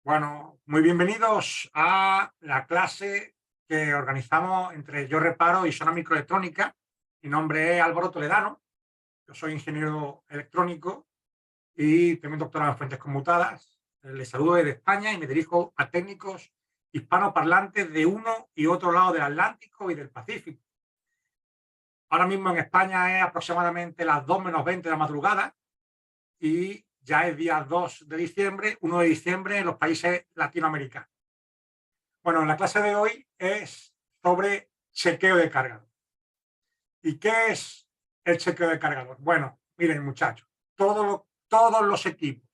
Bueno, muy bienvenidos a la clase que organizamos entre Yo Reparo y Zona Microelectrónica. Mi nombre es Álvaro Toledano, yo soy ingeniero electrónico y tengo un doctorado en fuentes conmutadas. Les saludo desde España y me dirijo a técnicos hispanoparlantes de uno y otro lado del Atlántico y del Pacífico. Ahora mismo en España es aproximadamente las 2 menos 20 de la madrugada y ya es día 2 de diciembre, 1 de diciembre en los países latinoamericanos. Bueno, la clase de hoy es sobre chequeo de cargador. ¿Y qué es el chequeo de cargador? Bueno, miren muchachos, todos los equipos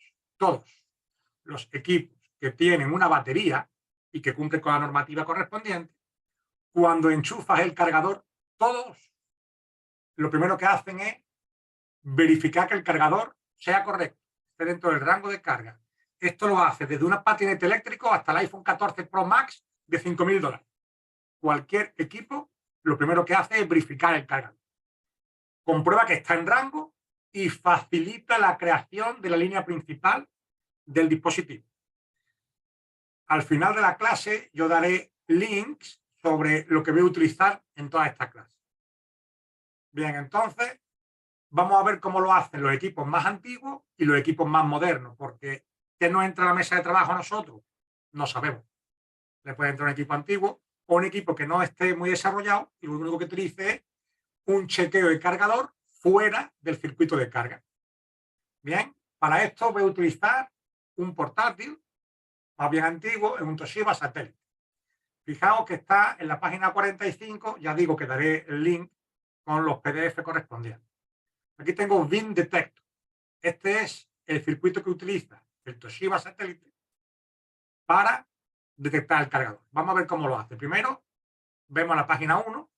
que tienen una batería y que cumplen con la normativa correspondiente, cuando enchufas el cargador, todos lo primero que hacen es verificar que el cargador sea correcto, esté dentro del rango de carga. Esto lo hace desde una patinete eléctrico hasta el iPhone 14 Pro Max de $5.000. Cualquier equipo lo primero que hace es verificar el cargador. Comprueba que está en rango y facilita la creación de la línea principal del dispositivo. Al final de la clase yo daré links sobre lo que voy a utilizar en toda esta clase. Bien, entonces vamos a ver cómo lo hacen los equipos más antiguos y los equipos más modernos, porque ¿qué nos entra a la mesa de trabajo a nosotros? No sabemos. Le puede entrar un equipo antiguo o un equipo que no esté muy desarrollado y lo único que utilice es un chequeo de cargador fuera del circuito de carga. Bien, para esto voy a utilizar un portátil más bien antiguo, es un Toshiba satélite. Fijaos que está en la página 45, ya digo que daré el link con los PDF correspondientes. Aquí tengo VIN Detector. Este es el circuito que utiliza el Toshiba satélite para detectar el cargador. Vamos a ver cómo lo hace. Primero, vemos la página 1,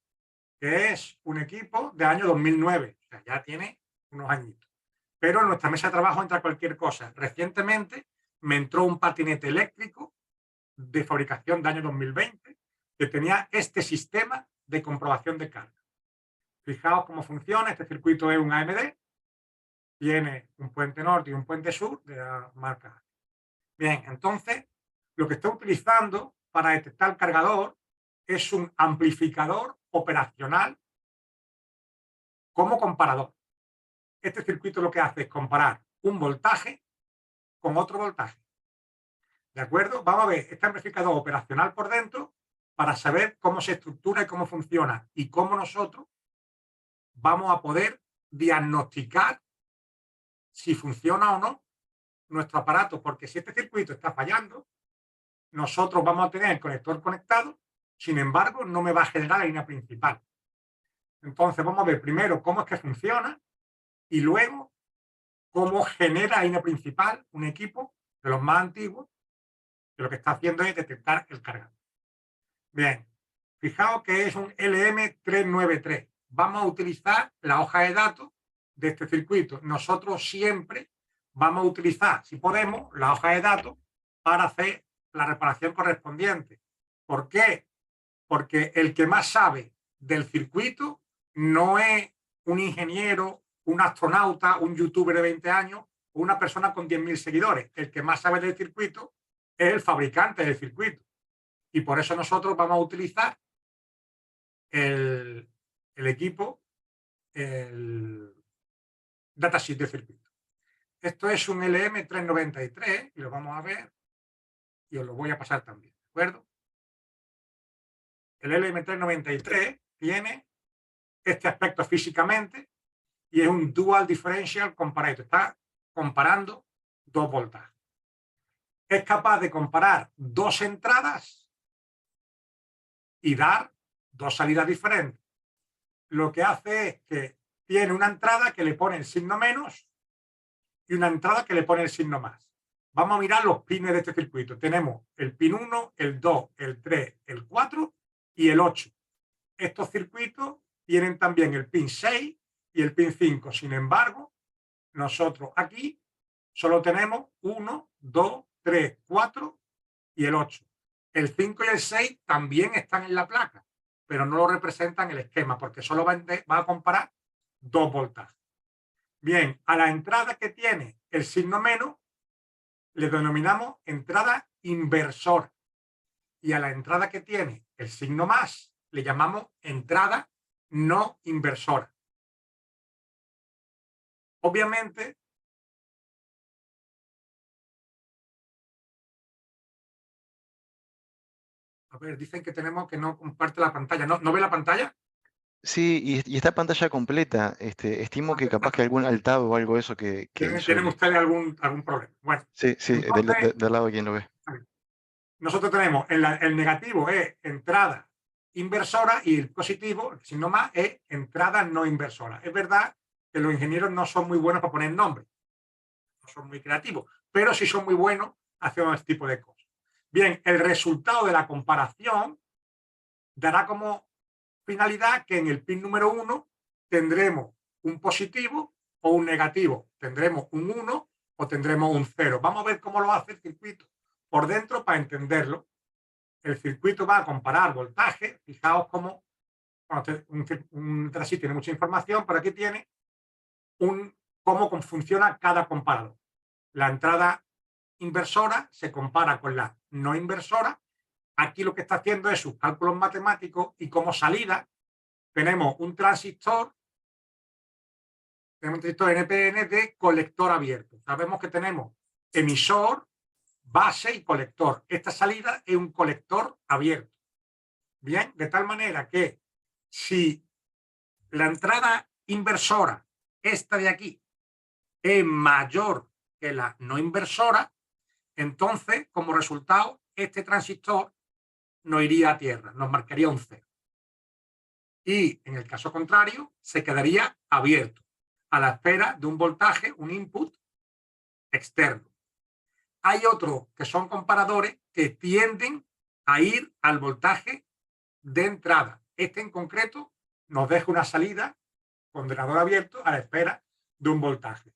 que es un equipo de año 2009. O sea, ya tiene unos añitos. Pero en nuestra mesa de trabajo entra cualquier cosa. Recientemente me entró un patinete eléctrico de fabricación de año 2020 que tenía este sistema de comprobación de carga. Fijaos cómo funciona. Este circuito es un AMD. Tiene un puente norte y un puente sur de la marca. Bien, entonces, lo que está utilizando para detectar el cargador es un amplificador operacional como comparador. Este circuito lo que hace es comparar un voltaje con otro voltaje. ¿De acuerdo? Vamos a ver este amplificador operacional por dentro para saber cómo se estructura y cómo funciona y cómo nosotros vamos a poder diagnosticar si funciona o no nuestro aparato, porque si este circuito está fallando, nosotros vamos a tener el conector conectado, sin embargo, no me va a generar la línea principal. Entonces, vamos a ver primero cómo es que funciona y luego cómo genera la línea principal un equipo de los más antiguos, que lo que está haciendo es detectar el cargador. Bien, fijaos que es un LM393. Vamos a utilizar la hoja de datos de este circuito. Nosotros siempre vamos a utilizar, si podemos, la hoja de datos para hacer la reparación correspondiente. ¿Por qué? Porque el que más sabe del circuito no es un ingeniero, un astronauta, un youtuber de 20 años o una persona con 10.000 seguidores. El que más sabe del circuito es el fabricante del circuito. Y por eso nosotros vamos a utilizar el equipo, el datasheet de circuito. Esto es un LM393 y lo vamos a ver y os lo voy a pasar también, ¿de acuerdo? El LM393 tiene este aspecto físicamente y es un Dual Differential Comparator. Está comparando dos voltajes. Es capaz de comparar dos entradas y dar dos salidas diferentes. Lo que hace es que tiene una entrada que le pone el signo menos y una entrada que le pone el signo más. Vamos a mirar los pines de este circuito. Tenemos el pin 1, el 2, el 3, el 4 y el 8. Estos circuitos tienen también el pin 6 y el pin 5. Sin embargo, nosotros aquí solo tenemos 1, 2, 3, 4 y el 8. El 5 y el 6 también están en la placa, pero no lo representan en el esquema porque solo va a comparar dos voltajes. Bien, a la entrada que tiene el signo menos le denominamos entrada inversora. Y a la entrada que tiene el signo más le llamamos entrada no inversora. Obviamente, a ver, dicen que tenemos que no comparte la pantalla. ¿No ve la pantalla? Sí, y esta pantalla completa, estimo que capaz que algún altado o algo de eso que hizo ¿Tienen el... ustedes algún problema? Bueno, Sí, sí, entonces, del lado de quien lo ve. nosotros tenemos el negativo es entrada inversora y el positivo, el signo más, es entrada no inversora. Es verdad que los ingenieros no son muy buenos para poner nombres, no son muy creativos, pero sí son muy buenos haciendo este tipo de cosas. Bien, el resultado de la comparación dará como finalidad que en el pin número 1 tendremos un positivo o un negativo, tendremos un 1 o tendremos un 0. Vamos a ver cómo lo hace el circuito por dentro para entenderlo. El circuito va a comparar voltaje, fijaos cómo un transistor tiene mucha información, pero aquí tiene cómo funciona cada comparador. La entrada inversora se compara con la no inversora. Aquí lo que está haciendo es sus cálculos matemáticos y como salida tenemos un transistor NPN de colector abierto. Sabemos que tenemos emisor, base y colector. Esta salida es un colector abierto. Bien, de tal manera que si la entrada inversora, esta de aquí, es mayor que la no inversora, entonces, como resultado, este transistor no iría a tierra, nos marcaría un cero. Y en el caso contrario, se quedaría abierto a la espera de un voltaje, un input externo. Hay otros que son comparadores que tienden a ir al voltaje de entrada. Este en concreto nos deja una salida condenador abierto a la espera de un voltaje.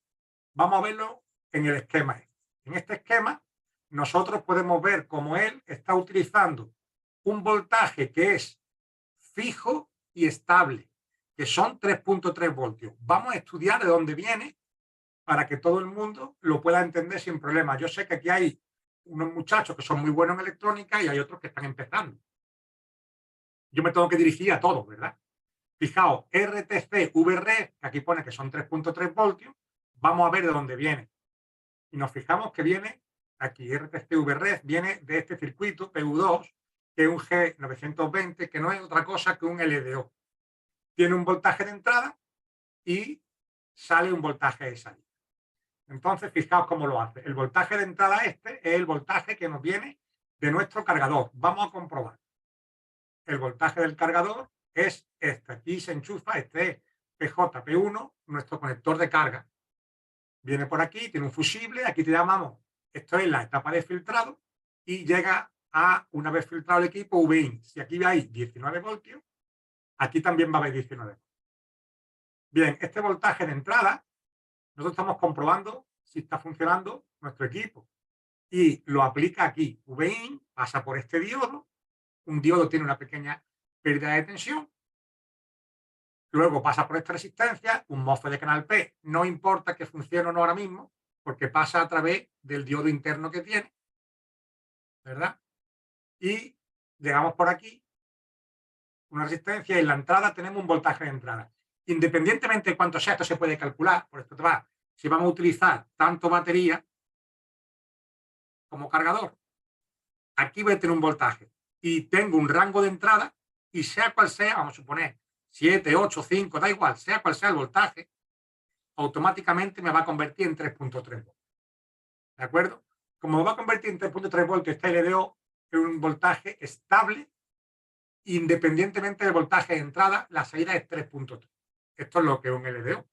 Vamos a verlo en el esquema. En este esquema nosotros podemos ver cómo él está utilizando un voltaje que es fijo y estable, que son 3.3 voltios. Vamos a estudiar de dónde viene para que todo el mundo lo pueda entender sin problema. Yo sé que aquí hay unos muchachos que son muy buenos en electrónica y hay otros que están empezando. Yo me tengo que dirigir a todos, ¿verdad? Fijaos, RTC VREF, que aquí pone que son 3.3 voltios, vamos a ver de dónde viene. Y nos fijamos que viene aquí, RTC VREF, viene de este circuito PU2, que es un G920, que no es otra cosa que un LDO. Tiene un voltaje de entrada y sale un voltaje de salida. Entonces, fijaos cómo lo hace. El voltaje de entrada este es el voltaje que nos viene de nuestro cargador. Vamos a comprobar. El voltaje del cargador es este. Aquí se enchufa, este es PJP1, nuestro conector de carga. Viene por aquí, tiene un fusible, aquí te llamamos, esto es la etapa de filtrado y llega a, una vez filtrado el equipo, VIN. Si aquí veis 19 voltios, aquí también va a haber 19 voltios. Bien, este voltaje de entrada, nosotros estamos comprobando si está funcionando nuestro equipo y lo aplica aquí. VIN pasa por este diodo, un diodo tiene una pequeña pérdida de tensión, luego pasa por esta resistencia, un MOSFET de canal P, no importa que funcione o no ahora mismo, porque pasa a través del diodo interno que tiene, ¿verdad? Y llegamos por aquí, una resistencia, y en la entrada tenemos un voltaje de entrada. Independientemente de cuánto sea, esto se puede calcular, por esto te va. Si vamos a utilizar tanto batería como cargador, aquí voy a tener un voltaje y tengo un rango de entrada y sea cual sea, vamos a suponer 7, 8, 5, da igual, sea cual sea el voltaje, automáticamente me va a convertir en 3.3 voltios. ¿De acuerdo? Como me va a convertir en 3.3 voltios, este LDO es un voltaje estable, independientemente del voltaje de entrada, la salida es 3.3. Esto es lo que es un LDO.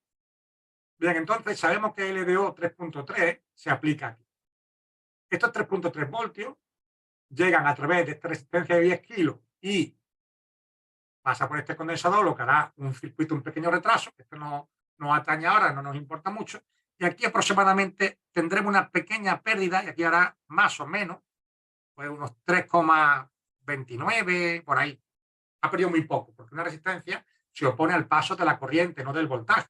Bien, entonces sabemos que LDO 3.3 se aplica aquí. Estos 3.3 voltios llegan a través de esta resistencia de 10 kilos y pasa por este condensador, lo que hará un circuito, un pequeño retraso, que esto no nos atañe ahora, no nos importa mucho, y aquí aproximadamente tendremos una pequeña pérdida, y aquí hará más o menos, pues unos 3,29, por ahí. Ha perdido muy poco, porque una resistencia se opone al paso de la corriente, no del voltaje.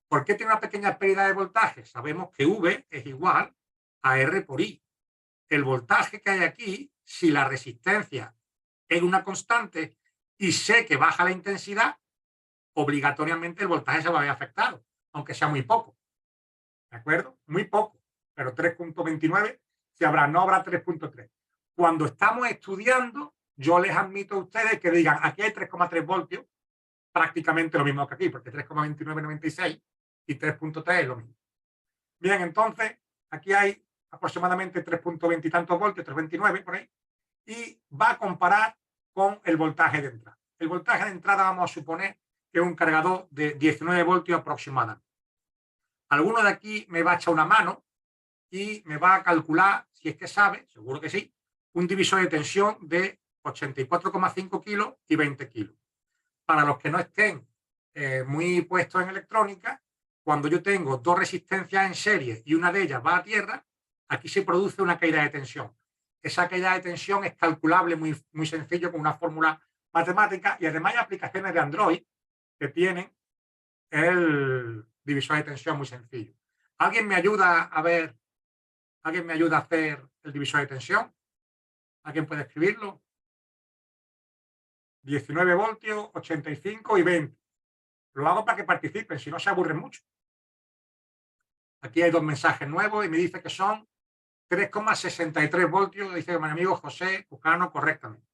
¿Por qué tiene una pequeña pérdida de voltaje? Sabemos que V es igual a R por I. el voltaje que hay aquí, si la resistencia es una constante y sé que baja la intensidad, obligatoriamente el voltaje se va a ver afectado, aunque sea muy poco. ¿De acuerdo? Muy poco, pero 3.29 si habrá, no habrá 3.3. Cuando estamos estudiando, yo les admito a ustedes que digan, aquí hay 3,3 voltios, prácticamente lo mismo que aquí, porque 3,2996 y 3.3 es lo mismo. Bien, entonces, aquí hay aproximadamente 3.20 y tantos voltios, 3.29 por ahí, y va a comparar con el voltaje de entrada. El voltaje de entrada vamos a suponer que es un cargador de 19 voltios aproximadamente. Alguno de aquí me va a echar una mano y me va a calcular, si es que sabe, seguro que sí, un divisor de tensión de 84,5 kilos y 20 kilos. Para los que no estén muy puestos en electrónica, cuando yo tengo dos resistencias en serie y una de ellas va a tierra, aquí se produce una caída de tensión. Esa caída de tensión es calculable muy, muy sencillo con una fórmula matemática y además hay aplicaciones de Android que tienen el divisor de tensión muy sencillo. ¿Alguien me ayuda a ver? ¿Alguien me ayuda a hacer el divisor de tensión? ¿Alguien puede escribirlo? 19 voltios, 85 y 20. Lo hago para que participen, si no se aburren mucho. Aquí hay dos mensajes nuevos y me dice que son 3,63 voltios, dice mi amigo José Cucano correctamente.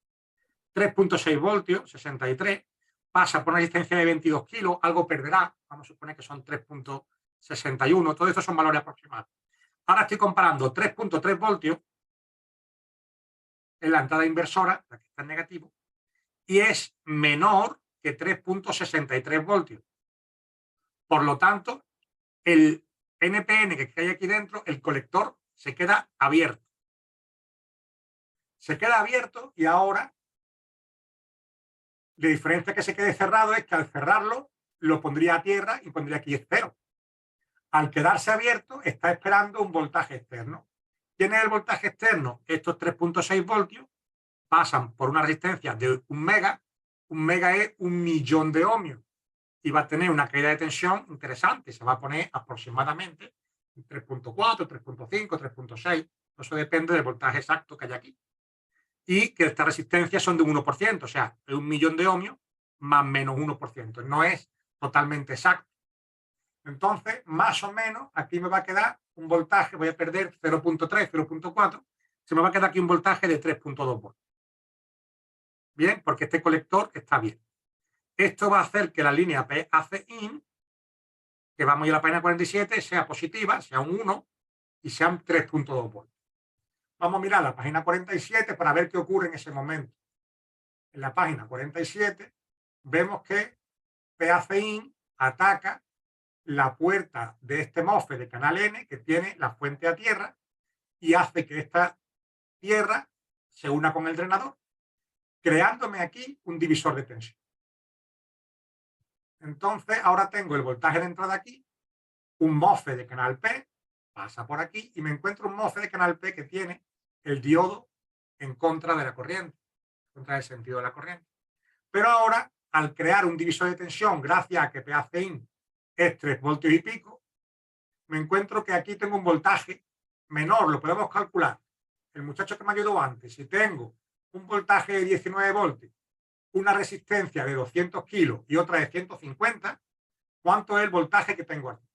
3,6 voltios, 63, pasa por una resistencia de 22 kilos, algo perderá, vamos a suponer que son 3,61, todo esto son valores aproximados. Ahora estoy comparando 3,3 voltios en la entrada inversora, la que está en negativo, y es menor que 3,63 voltios. Por lo tanto, el NPN que hay aquí dentro, el colector, se queda abierto. Se queda abierto y ahora la diferencia que se quede cerrado es que al cerrarlo lo pondría a tierra y pondría aquí 0. Al quedarse abierto está esperando un voltaje externo. ¿Quién es el voltaje externo? Estos 3,6 voltios pasan por una resistencia de 1 mega. 1 mega es 1.000.000 de ohmios y va a tener una caída de tensión interesante. Se va a poner aproximadamente 3,4, 3,5, 3,6. Eso depende del voltaje exacto que hay aquí. Y que estas resistencias son de un 1%, o sea, de 1.000.000 de ohmios más menos 1%. No es totalmente exacto. Entonces, más o menos, aquí me va a quedar un voltaje, voy a perder 0,3, 0,4, se me va a quedar aquí un voltaje de 3,2 voltios. Bien, porque este colector está bien. Esto va a hacer que la línea PAC-IN, que vamos a ir a la página 47, sea positiva, sea un 1 y sean 3,2 voltios. Vamos a mirar la página 47 para ver qué ocurre en ese momento. En la página 47 vemos que PAC-IN ataca la puerta de este MOSFET de canal N que tiene la fuente a tierra y hace que esta tierra se una con el drenador, creándome aquí un divisor de tensión. Entonces, ahora tengo el voltaje de entrada aquí, un MOSFET de canal P, pasa por aquí y me encuentro un MOSFET de canal P que tiene el diodo en contra de la corriente, en contra del sentido de la corriente. Pero ahora, al crear un divisor de tensión, gracias a que PAC-IN es 3 voltios y pico, me encuentro que aquí tengo un voltaje menor, lo podemos calcular. El muchacho que me ayudó antes, si tengo un voltaje de 19 voltios, una resistencia de 200 kilos y otra de 150, ¿cuánto es el voltaje que tengo aquí?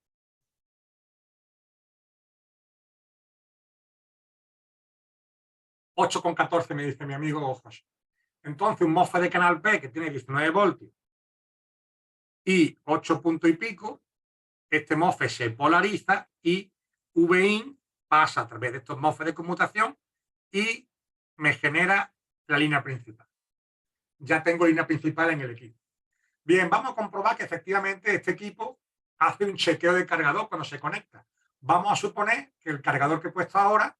$8,14 me dice mi amigo José. Entonces, un MOSFET de canal P que tiene 19 voltios y 8 puntos y pico, este MOSFET se polariza y VIN pasa a través de estos MOSFET de conmutación y me genera la línea principal. Ya tengo línea principal en el equipo. Bien, vamos a comprobar que efectivamente este equipo hace un chequeo de cargador cuando se conecta. Vamos a suponer que el cargador que he puesto ahora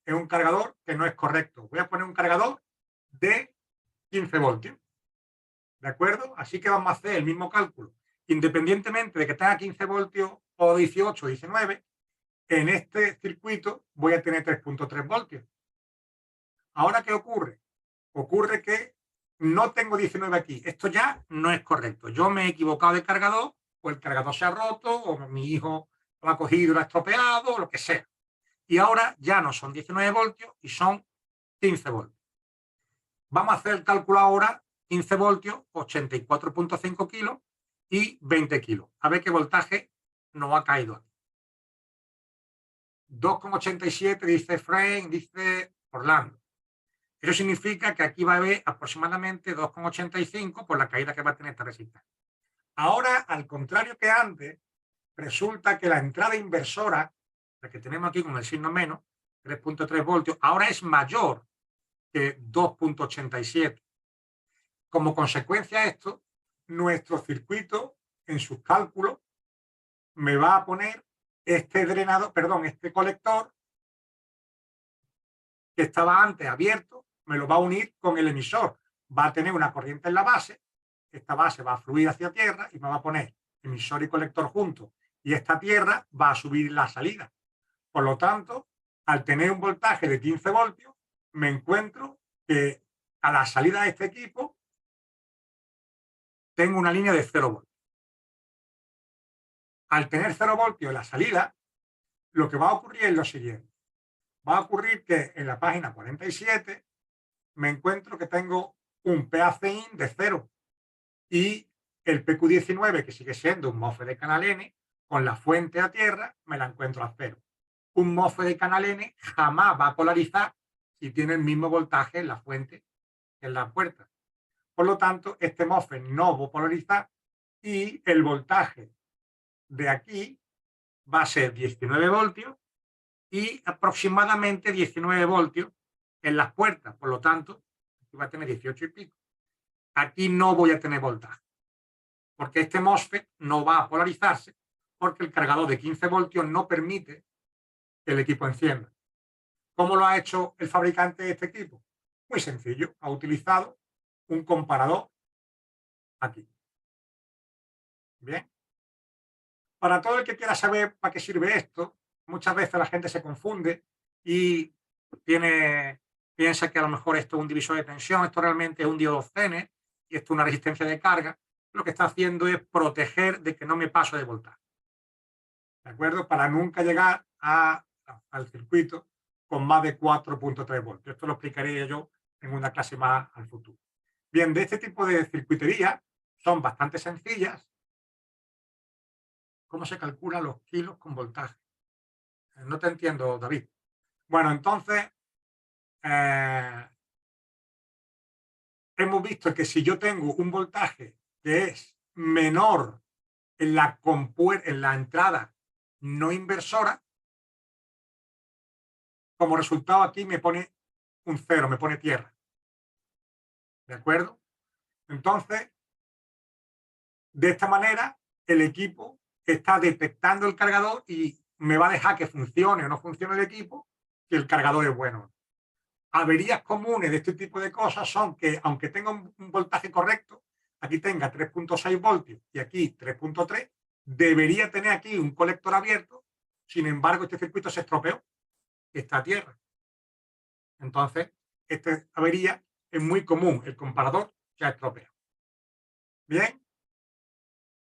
es un cargador que no es correcto. Voy a poner un cargador de 15 voltios. ¿De acuerdo? Así que vamos a hacer el mismo cálculo. Independientemente de que tenga 15 voltios o 18 o 19, en este circuito voy a tener 3,3 voltios. Ahora, ¿qué ocurre? Ocurre que no tengo 19 aquí. Esto ya no es correcto. Yo me he equivocado de cargador, o el cargador se ha roto, o mi hijo lo ha cogido y lo ha estropeado, o lo que sea. Y ahora ya no son 19 voltios y son 15 voltios. Vamos a hacer el cálculo ahora, 15 voltios, 84,5 kilos y 20 kilos. A ver qué voltaje nos ha caído aquí. 2,87 dice Frank, dice Orlando. Eso significa que aquí va a haber aproximadamente 2,85 por la caída que va a tener esta resistencia. Ahora, al contrario que antes, resulta que la entrada inversora, la que tenemos aquí con el signo menos, 3,3 voltios, ahora es mayor que 2,87. Como consecuencia de esto, nuestro circuito en sus cálculos me va a poner este drenador, perdón, este colector que estaba antes abierto, me lo va a unir con el emisor. Va a tener una corriente en la base, esta base va a fluir hacia tierra y me va a poner emisor y colector juntos. Y esta tierra va a subir la salida. Por lo tanto, al tener un voltaje de 15 voltios, me encuentro que a la salida de este equipo tengo una línea de 0 voltios. Al tener 0 voltios en la salida, lo que va a ocurrir es lo siguiente. Va a ocurrir que en la página 47 me encuentro que tengo un PACIN de 0 y el PQ19, que sigue siendo un MOSFET de canal N, con la fuente a tierra, me la encuentro a 0. Un MOSFET de canal N jamás va a polarizar si tiene el mismo voltaje en la fuente que en la puerta. Por lo tanto, este MOSFET no va a polarizar y el voltaje de aquí va a ser 19 voltios y aproximadamente 19 voltios en las puertas. Por lo tanto, aquí va a tener 18 y pico. Aquí no voy a tener voltaje, porque este MOSFET no va a polarizarse porque el cargador de 15 voltios no permite que el equipo encienda. ¿Cómo lo ha hecho el fabricante de este equipo? Muy sencillo, ha utilizado un comparador aquí. Bien. Para todo el que quiera saber para qué sirve esto, muchas veces la gente se confunde y piensa que a lo mejor esto es un divisor de tensión, esto realmente es un diodo Zener y esto es una resistencia de carga. Lo que está haciendo es proteger de que no me paso de voltaje. ¿De acuerdo? Para nunca llegar al circuito con más de 4,3 voltios. Esto lo explicaré yo en una clase más al futuro. Bien, de este tipo de circuitería son bastante sencillas. ¿Cómo se calculan los kilos con voltaje? No te entiendo, David. Bueno, entonces, hemos visto que si yo tengo un voltaje que es menor en la entrada no inversora, como resultado aquí me pone un 0, me pone tierra. ¿De acuerdo? Entonces, de esta manera, el equipo está detectando el cargador y me va a dejar que funcione o no funcione el equipo si el cargador es bueno. Averías comunes de este tipo de cosas son que, aunque tenga un voltaje correcto, aquí tenga 3,6 voltios y aquí 3,3, debería tener aquí un colector abierto, sin embargo, este circuito se estropeó, está a tierra. Entonces, esta avería es muy común, el comparador se ha estropeado. Bien,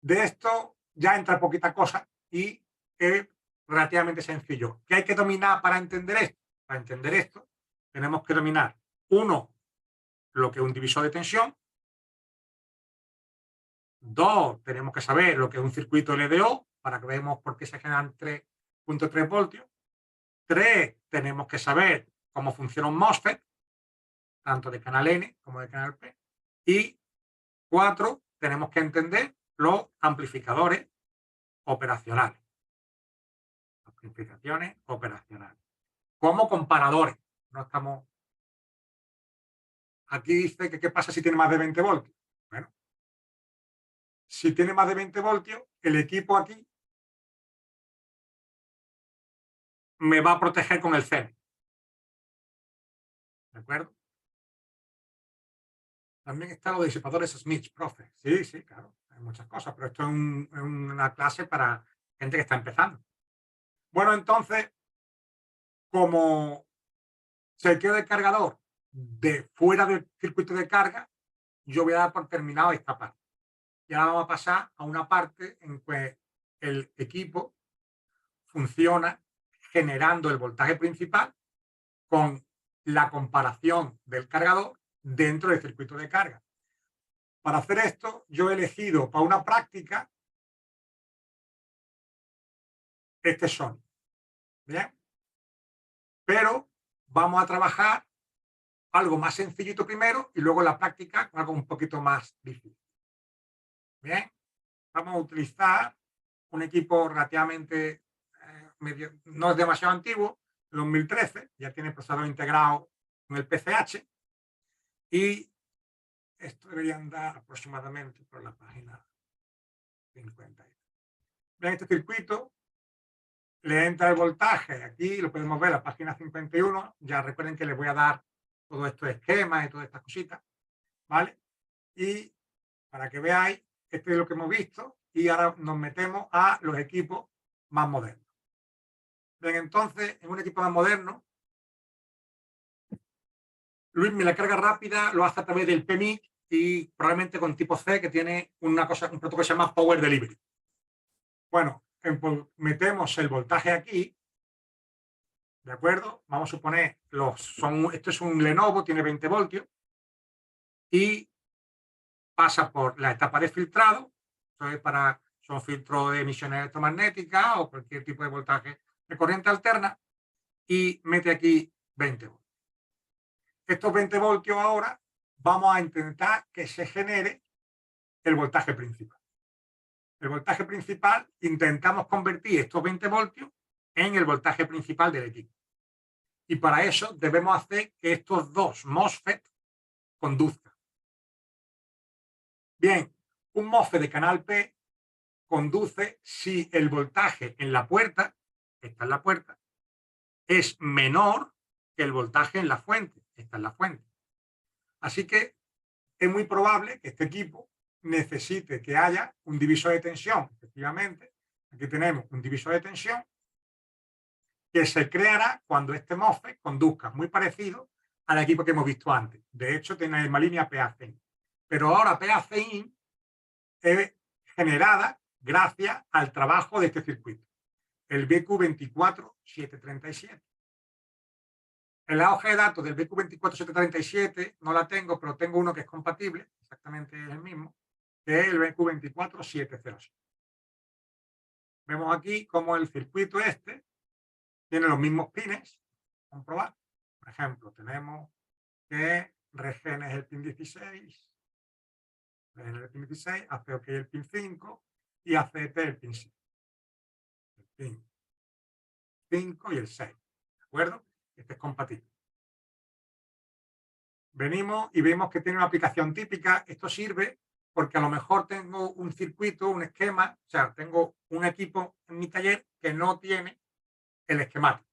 de esto ya entra poquita cosa y es relativamente sencillo. ¿Qué hay que dominar para entender esto? Para entender esto, tenemos que dominar, uno, lo que es un divisor de tensión. Dos, tenemos que saber lo que es un circuito LDO para que veamos por qué se generan 3,3 voltios. Tres, tenemos que saber cómo funciona un MOSFET, tanto de canal N como de canal P. Y cuatro, tenemos que entender los amplificadores operacionales. Amplificaciones operacionales. Como comparadores. No estamos... Aquí dice que qué pasa si tiene más de 20 voltios. Bueno, si tiene más de 20 voltios, el equipo aquí me va a proteger con el CEN. ¿De acuerdo? También están los disipadores Smith, profe. Sí, sí, claro. Hay muchas cosas, pero esto es una clase para gente que está empezando. Bueno, entonces, como se queda el cargador de fuera del circuito de carga, yo voy a dar por terminado esta parte. Y ahora vamos a pasar a una parte en que el equipo funciona generando el voltaje principal con la comparación del cargador dentro del circuito de carga. Para hacer esto, yo he elegido para una práctica este Sony. ¿Bien? Pero vamos a trabajar algo más sencillito primero y luego la práctica algo un poquito más difícil. Bien, vamos a utilizar un equipo relativamente no es demasiado antiguo, 2013, ya tiene procesador integrado con el PCH y esto debería andar aproximadamente por la página 50. Bien, este circuito le entra el voltaje, aquí lo podemos ver, la página 51, ya recuerden que les voy a dar todos estos esquemas y todas estas cositas, ¿vale? Y para que veáis, este es lo que hemos visto y ahora nos metemos a los equipos más modernos. Bien, entonces, en un equipo más moderno, Luis, la carga rápida lo hace a través del PMIC y probablemente con tipo C, que tiene un protocolo que se llama Power Delivery. Bueno, metemos el voltaje aquí, ¿de acuerdo? Vamos a suponer, esto es un Lenovo, tiene 20 voltios y pasa por la etapa de filtrado, son filtros de emisiones electromagnéticas o cualquier tipo de voltaje de corriente alterna y mete aquí 20 voltios. Estos 20 voltios ahora vamos a intentar que se genere el voltaje principal. El voltaje principal intentamos convertir estos 20 voltios en el voltaje principal del equipo. Y para eso debemos hacer que estos dos MOSFET conduzcan. Bien, un MOSFET de canal P conduce si el voltaje en la puerta, esta es la puerta, es menor que el voltaje en la fuente, esta es la fuente. Así que es muy probable que este equipo necesite que haya un divisor de tensión. Efectivamente, aquí tenemos un divisor de tensión que se creará cuando este MOSFET conduzca, muy parecido al equipo que hemos visto antes. De hecho, tiene la misma línea PAC-in. Pero ahora PAC-in es generada gracias al trabajo de este circuito, el BQ24737. En la hoja de datos del BQ24737 no la tengo, pero tengo uno que es compatible, exactamente el mismo, que es el BQ24706. Vemos aquí cómo el circuito este tiene los mismos pines. Comprobar. Por ejemplo, tenemos que Regen es el pin 16, el pin 16, ACOK el pin 5 y ACT el pin 6. El pin 5 y el 6. ¿De acuerdo? Este es compatible. Venimos y vemos que tiene una aplicación típica. Esto sirve porque a lo mejor tengo un circuito, un esquema, o sea, tengo un equipo en mi taller que no tiene el esquemático.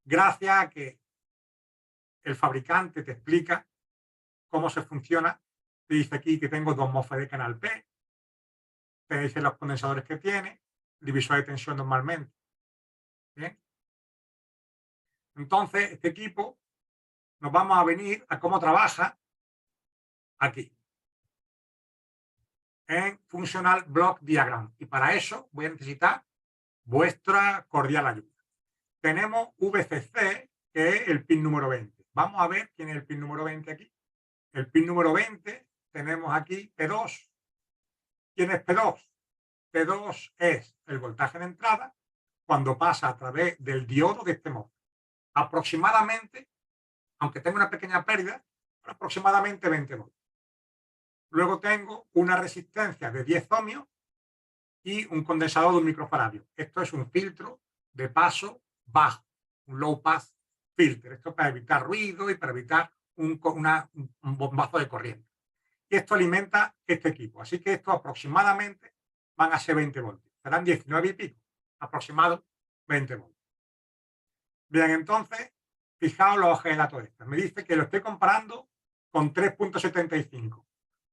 Gracias a que el fabricante te explica cómo se funciona, te dice aquí que tengo dos MOSFET de canal P, te dice los condensadores que tiene, divisor de tensión normalmente. ¿Bien? Entonces, este equipo nos vamos a venir a cómo trabaja aquí, en Functional Block Diagram. Y para eso voy a necesitar vuestra cordial ayuda. Tenemos VCC, que es el pin número 20. Vamos a ver quién es el pin número 20 aquí. El pin número 20 tenemos aquí P2. ¿Quién es P2? P2 es el voltaje de entrada cuando pasa a través del diodo de este MOSFET. Aproximadamente, aunque tenga una pequeña pérdida, aproximadamente 20 voltios. Luego tengo una resistencia de 10 ohmios y un condensador de 1 microfaradio. Esto es un filtro de paso bajo, un low pass filter. Esto para evitar ruido y para evitar un bombazo de corriente. Y esto alimenta este equipo. Así que esto aproximadamente van a ser 20 voltios. Serán 19 y pico. Aproximado 20 voltios. Bien, entonces, fijaos los hojas de datos estas. Me dice que lo estoy comparando con 3.75.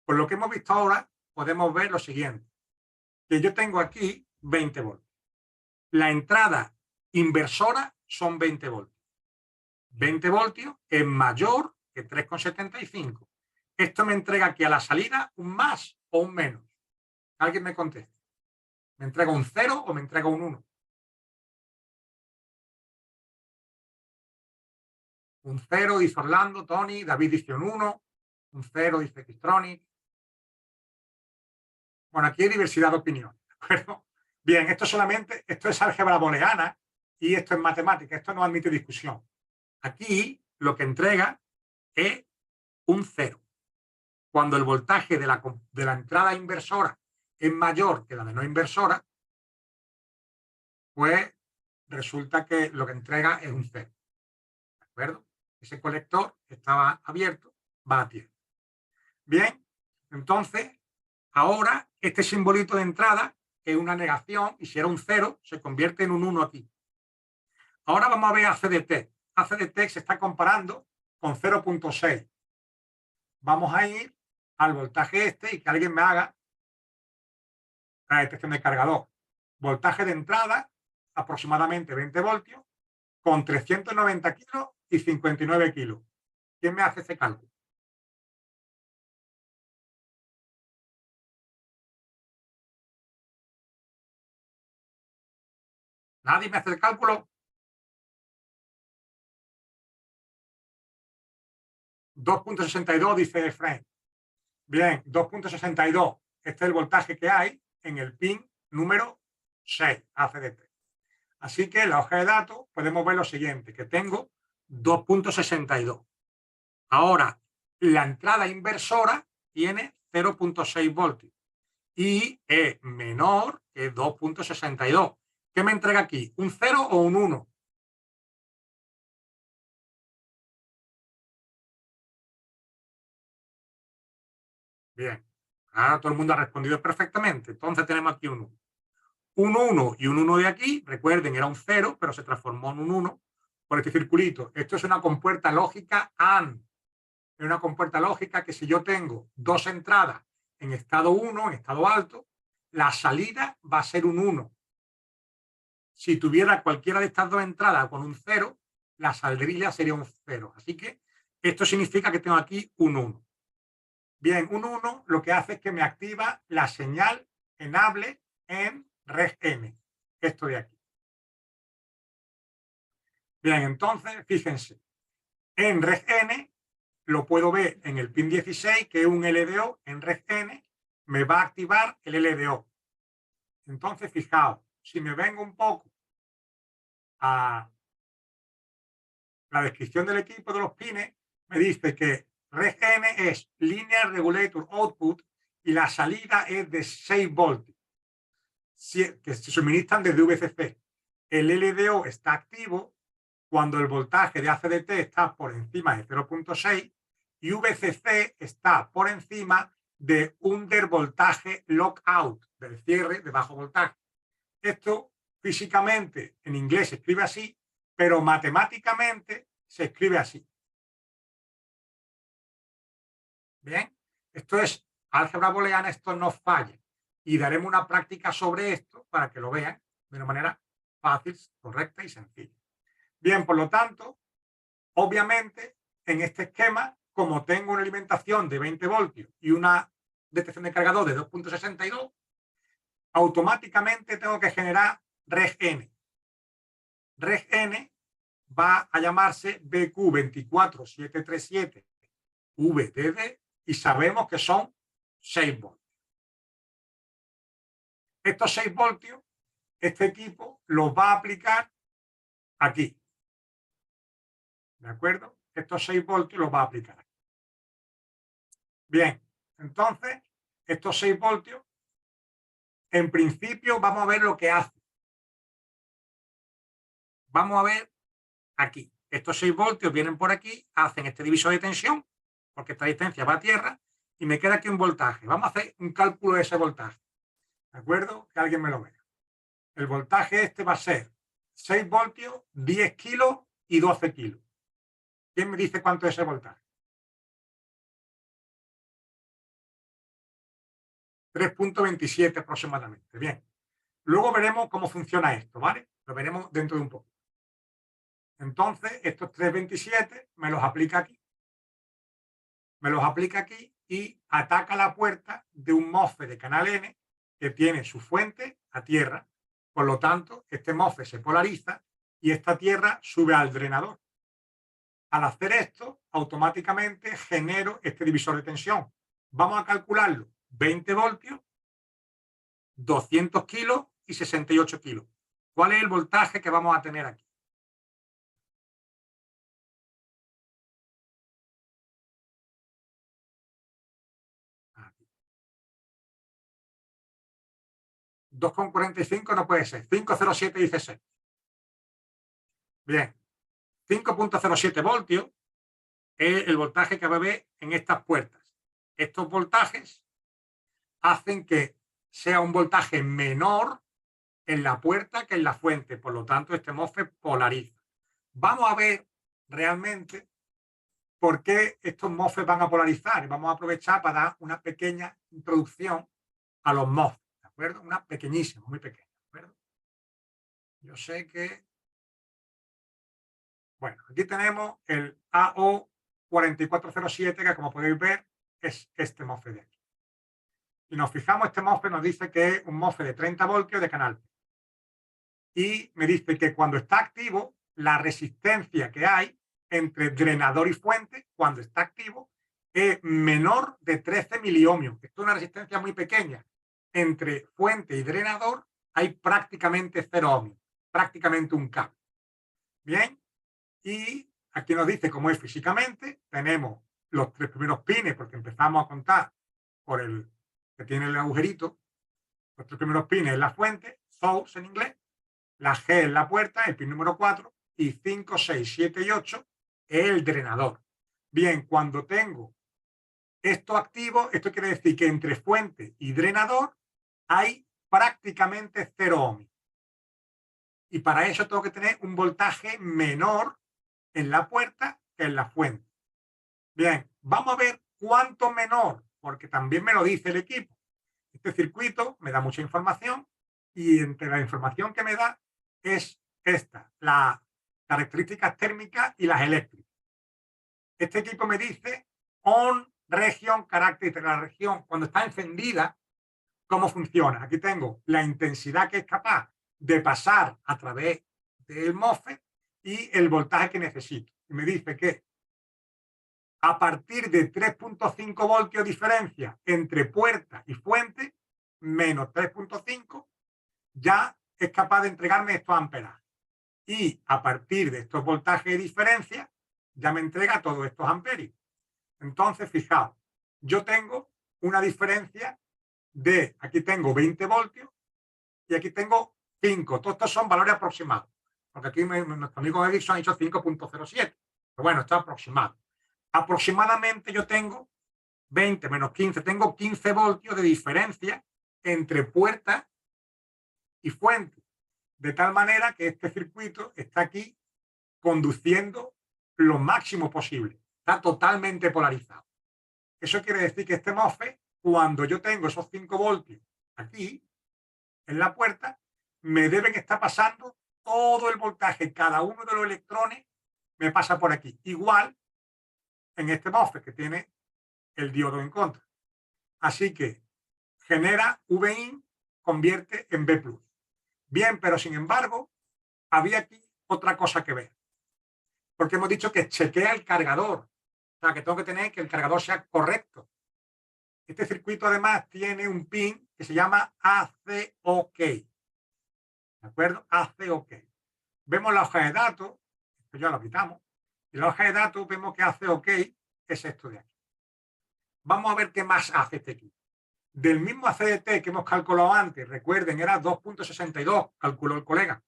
Por lo que hemos visto ahora, podemos ver lo siguiente. Que yo tengo aquí 20 voltios. La entrada inversora son 20 voltios. 20 voltios es mayor que 3,75. Esto me entrega aquí a la salida un más o un menos. Alguien me conteste. ¿Me entrega un 0 o me entrega un 1? Un 0 dice Orlando, Tony, David dice un 1, un 0 dice Xtronic. Bueno, aquí hay diversidad de opiniones, ¿de acuerdo? Bien, esto es álgebra booleana y esto es matemática, esto no admite discusión. Aquí lo que entrega es un 0. Cuando el voltaje de la entrada inversora es mayor que la de no inversora, pues resulta que lo que entrega es un 0. ¿De acuerdo? Ese colector estaba abierto, va a tierra. Bien, entonces, ahora este simbolito de entrada es una negación y si era un 0 se convierte en un 1 aquí. Ahora vamos a ver ACDT. ACDT se está comparando con 0.6. Vamos a ir al voltaje este y que alguien me haga la detección de cargador. Voltaje de entrada, aproximadamente 20 voltios, con 390 kilos y 59 kilos. ¿Quién me hace ese cálculo? ¿Nadie me hace el cálculo? 2.62 dice Frank. Bien, 2.62. Este es el voltaje que hay en el pin número 6, ACDT. Así que en la hoja de datos podemos ver lo siguiente, que tengo 2.62. Ahora, la entrada inversora tiene 0.6 voltios y es menor que 2.62. ¿Qué me entrega aquí? ¿Un 0 o un 1? Bien, ahora todo el mundo ha respondido perfectamente. Entonces tenemos aquí un 1. Un 1 y un 1 de aquí, recuerden, era un 0, pero se transformó en un 1 por este circulito. Esto es una compuerta lógica AND. Es una compuerta lógica que si yo tengo dos entradas en estado 1, en estado alto, la salida va a ser un 1. Si tuviera cualquiera de estas dos entradas con un 0, la salida sería un 0. Así que esto significa que tengo aquí un 1. Bien, un 1 lo que hace es que me activa la señal enable en RegN. Esto de aquí. Bien, entonces, fíjense, en RegN lo puedo ver en el pin 16, que es un LDO en RegN, me va a activar el LDO. Entonces, fijaos, si me vengo un poco a la descripción del equipo de los pines, me dice que RegN es Linear Regulator Output y la salida es de 6 voltios, que se suministran desde VCC. El LDO está activo cuando el voltaje de ACDT está por encima de 0.6 y VCC está por encima de undervoltaje lockout, del cierre de bajo voltaje. Esto físicamente en inglés se escribe así, pero matemáticamente se escribe así. Bien, esto es álgebra booleana, esto no falla. Y daremos una práctica sobre esto para que lo vean de una manera fácil, correcta y sencilla. Bien, por lo tanto, obviamente, en este esquema, como tengo una alimentación de 20 voltios y una detección de cargador de 2.62, automáticamente tengo que generar RegN. RegN va a llamarse BQ24737VDD y sabemos que son 6 voltios. Estos 6 voltios, este equipo los va a aplicar aquí. ¿De acuerdo? Estos 6 voltios los va a aplicar aquí. Bien, entonces, estos 6 voltios, en principio vamos a ver lo que hace. Vamos a ver aquí. Estos 6 voltios vienen por aquí, hacen este divisor de tensión, porque esta distancia va a tierra, y me queda aquí un voltaje. Vamos a hacer un cálculo de ese voltaje. ¿De acuerdo? Que alguien me lo vea. El voltaje este va a ser 6 voltios, 10 kilos y 12 kilos. ¿Quién me dice cuánto es ese voltaje? 3.27 aproximadamente. Bien. Luego veremos cómo funciona esto, ¿vale? Lo veremos dentro de un poco. Entonces, estos 3.27 me los aplica aquí. Me los aplica aquí y ataca la puerta de un MOSFET de canal N que tiene su fuente a tierra. Por lo tanto, este MOSFET se polariza y esta tierra sube al drenador. Al hacer esto, automáticamente genero este divisor de tensión. Vamos a calcularlo. 20 voltios, 200 kilos y 68 kilos. ¿Cuál es el voltaje que vamos a tener aquí? Aquí. 2,45 no puede ser. 5,07 dice 6. Bien. 5,07 voltios es el voltaje que va a haber en estas puertas. Estos voltajes hacen que sea un voltaje menor en la puerta que en la fuente. Por lo tanto, este MOSFET polariza. Vamos a ver realmente por qué estos MOSFET van a polarizar. Y vamos a aprovechar para dar una pequeña introducción a los MOSFET. ¿De acuerdo? Una pequeñísima, muy pequeña. ¿De acuerdo? Yo sé que... Bueno, aquí tenemos el AO4407, que como podéis ver es este MOSFET de aquí. Y nos fijamos, este MOSFET nos dice que es un MOSFET de 30 voltios de canal. Y me dice que cuando está activo, la resistencia que hay entre drenador y fuente, cuando está activo, es menor de 13 miliohmios. Esto es una resistencia muy pequeña. Entre fuente y drenador hay prácticamente 0 ohmios, prácticamente un cable. Bien, y aquí nos dice cómo es físicamente. Tenemos los 3 primeros pines, porque empezamos a contar por el que tiene el agujerito. Los 3 primeros pines es la fuente, source en inglés. La G es la puerta, el pin número 4, y 5, 6, 7 y 8 es el drenador. Bien, cuando tengo esto activo, esto quiere decir que entre fuente y drenador hay prácticamente 0 ohmios. Y para eso tengo que tener un voltaje menor en la puerta que en la fuente. Bien, vamos a ver cuánto menor, porque también me lo dice el equipo. Este circuito me da mucha información y entre la información que me da es esta, las características térmicas y las eléctricas. Este equipo me dice on region característica, la región cuando está encendida, cómo funciona. Aquí tengo la intensidad que es capaz de pasar a través del MOSFET y el voltaje que necesito. Y me dice que a partir de 3,5 voltios diferencia entre puerta y fuente, menos 3,5, ya es capaz de entregarme estos amperajes. Y a partir de estos voltajes de diferencia, ya me entrega todos estos amperios. Entonces, fijaos, yo tengo una diferencia de, aquí tengo 20 voltios y aquí tengo 5. Todos estos son valores aproximados. Porque aquí nuestro amigo Edison ha dicho 5,07. Pero bueno, esto es aproximado. Aproximadamente yo tengo 20 menos 15, tengo 15 voltios de diferencia entre puerta y fuente. De tal manera que este circuito está aquí conduciendo lo máximo posible. Está totalmente polarizado. Eso quiere decir que este MOSFET, cuando yo tengo esos 5 voltios aquí, en la puerta, me deben estar pasando todo el voltaje, cada uno de los electrones me pasa por aquí. Igual en este MOSFET que tiene el diodo en contra. Así que genera VIN, convierte en B+. Bien, pero sin embargo, había aquí otra cosa que ver. Porque hemos dicho que chequea el cargador. O sea, que tengo que tener que el cargador sea correcto. Este circuito además tiene un pin que se llama ACOK. ¿De acuerdo? ACOK. Vemos la hoja de datos, esto ya lo quitamos, y la hoja de datos vemos que ACOK es esto de aquí. Vamos a ver qué más hace este equipo. Del mismo ACDT que hemos calculado antes, recuerden, era 2,62, calculó el colega.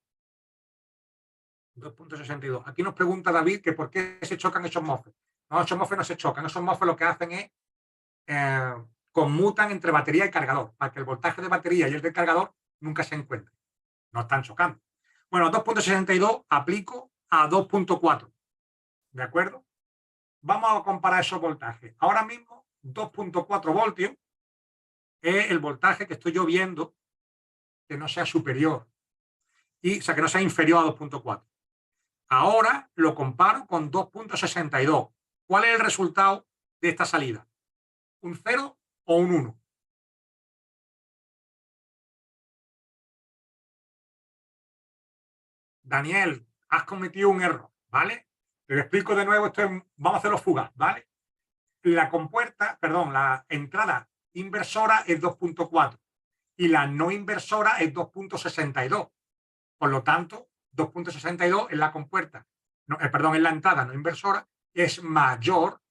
2,62. Aquí nos pregunta David que por qué se chocan esos MOSFET. No, esos MOSFET no se chocan, esos MOSFET lo que hacen es conmutan entre batería y cargador, para que el voltaje de batería y el del cargador nunca se encuentren. No están chocando. Bueno, 2,62 aplico a 2,4. ¿De acuerdo? Vamos a comparar esos voltajes. Ahora mismo, 2,4 voltios es el voltaje que estoy yo viendo que no sea superior. O sea, que no sea inferior a 2,4. Ahora lo comparo con 2,62. ¿Cuál es el resultado de esta salida? ¿Un 0 o un 1? Daniel, has cometido un error, ¿vale? Te explico de nuevo, vamos a hacer los fugaz, ¿vale? La compuerta, perdón, la entrada inversora es 2.4 y la no inversora es 2.62. Por lo tanto, 2.62 en la compuerta, no, perdón, en la entrada no inversora es mayor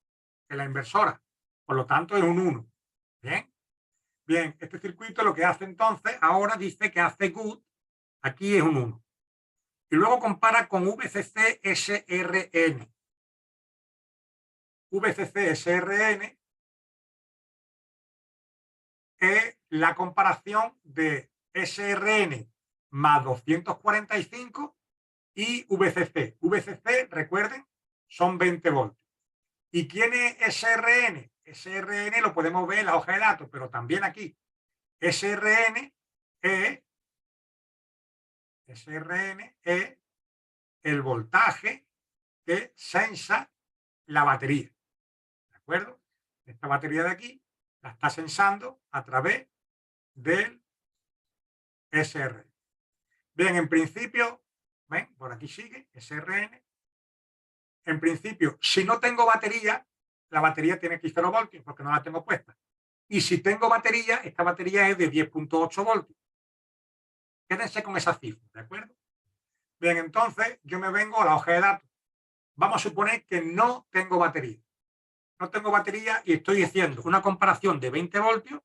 que la inversora. Por lo tanto, es un 1. Bien. Bien, este circuito lo que hace entonces, ahora dice que hace good, aquí es un 1. Y luego compara con VCC SRN. VCC SRN es la comparación de SRN más 245 y VCC. VCC, recuerden, son 20 voltios. ¿Y quién es SRN? SRN lo podemos ver en la hoja de datos, pero también aquí. SRN es el voltaje que sensa la batería. ¿De acuerdo? Esta batería de aquí la está sensando a través del SRN. Bien, en principio, ven, por aquí sigue, SRN. En principio, si no tengo batería, la batería tiene que ir 0 voltios porque no la tengo puesta. Y si tengo batería, esta batería es de 10.8 voltios. Quédense con esa cifra, ¿de acuerdo? Bien, entonces yo me vengo a la hoja de datos. Vamos a suponer que no tengo batería. No tengo batería y estoy haciendo una comparación de 20 voltios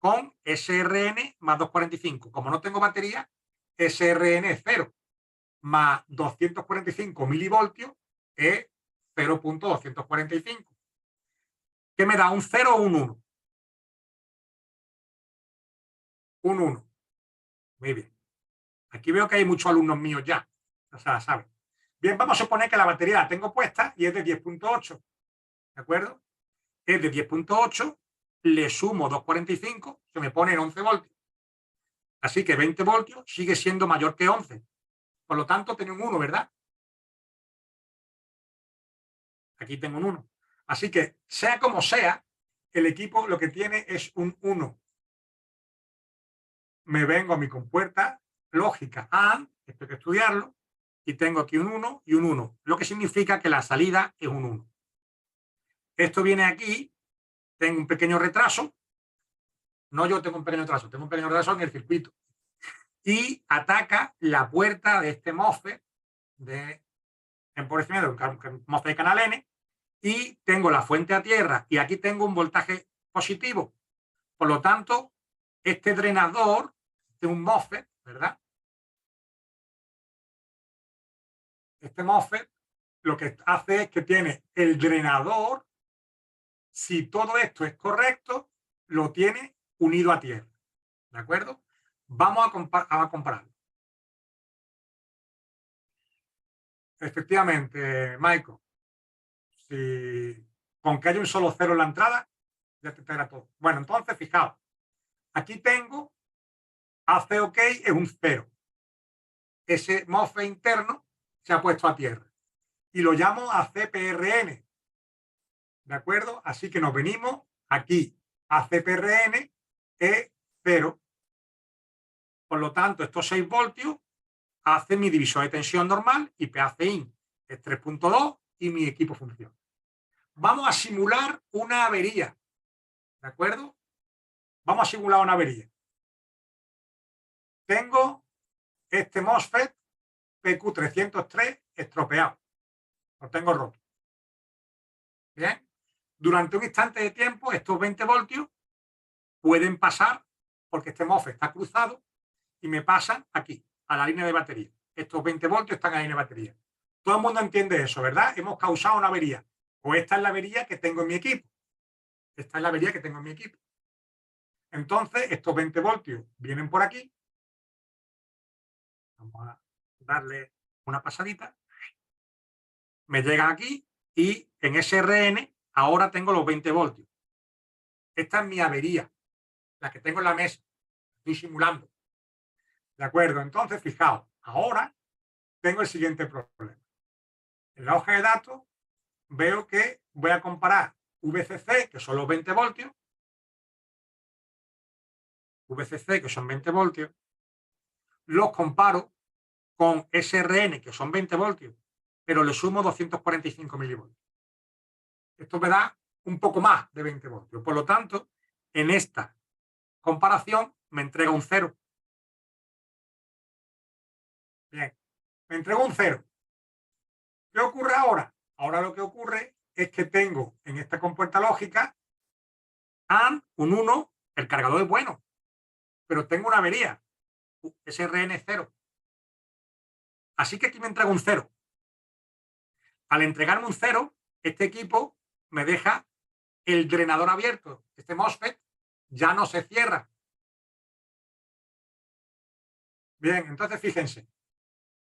con SRN más 245. Como no tengo batería, SRN es 0 más 245 milivoltios es 0.245. ¿Qué me da? ¿Un 0 o un 1? Un 1. Muy bien. Aquí veo que hay muchos alumnos míos ya. O sea, ¿saben? Bien, vamos a suponer que la batería la tengo puesta y es de 10.8. ¿De acuerdo? Es de 10.8, le sumo 245, se me pone en 11 voltios. Así que 20 voltios sigue siendo mayor que 11. Por lo tanto, tengo un 1, ¿verdad? Aquí tengo un 1. Así que, sea como sea, el equipo lo que tiene es un 1. Me vengo a mi compuerta lógica AND, esto hay que estudiarlo, y tengo aquí un 1 y un 1, lo que significa que la salida es un 1. Esto viene aquí, tengo un pequeño retraso, no yo tengo un pequeño retraso, tengo un pequeño retraso en el circuito, y ataca la puerta de este MOSFET de empobrecimiento, un MOSFET de canal N, y tengo la fuente a tierra y aquí tengo un voltaje positivo. Por lo tanto, este drenador de un MOSFET, ¿verdad? Este MOSFET lo que hace es que tiene el drenador, si todo esto es correcto, lo tiene unido a tierra. ¿De acuerdo? Vamos a compararlo. Efectivamente, Michael, si con que haya un solo cero en la entrada, ya te integra todo. Bueno, entonces, fijaos, aquí tengo AC OK es un 0. Ese MOSFET interno se ha puesto a tierra y lo llamo ACPRN. ¿De acuerdo? Así que nos venimos aquí. ACPRN es 0. Por lo tanto, estos 6 voltios hacen mi divisor de tensión normal y PACIN es 3.2 y mi equipo funciona. Vamos a simular una avería. ¿De acuerdo? Vamos a simular una avería. Tengo este MOSFET PQ303 estropeado. Lo tengo roto. Bien. Durante un instante de tiempo, estos 20 voltios pueden pasar porque este MOSFET está cruzado y me pasan aquí, a la línea de batería. Estos 20 voltios están en la línea de batería. Todo el mundo entiende eso, ¿verdad? Hemos causado una avería. O esta es la avería que tengo en mi equipo. Esta es la avería que tengo en mi equipo. Entonces, estos 20 voltios vienen por aquí. Vamos a darle una pasadita. Me llegan aquí y en SRN ahora tengo los 20 voltios. Esta es mi avería, la que tengo en la mesa. Estoy simulando. ¿De acuerdo? Entonces, fijaos, ahora tengo el siguiente problema. En la hoja de datos veo que voy a comparar VCC, que son los 20 voltios, VCC, que son 20 voltios, los comparo con SRN, que son 20 voltios, pero le sumo 245 milivoltios. Esto me da un poco más de 20 voltios. Por lo tanto, en esta comparación me entrega un 0. Bien, me entrega un 0. ¿Qué ocurre ahora? Ahora lo que ocurre es que tengo en esta compuerta lógica AND un 1, el cargador es bueno, pero tengo una avería, SRN 0. Así que aquí me entrega un 0. Al entregarme un 0, este equipo me deja el drenador abierto. Este MOSFET ya no se cierra. Bien, entonces fíjense.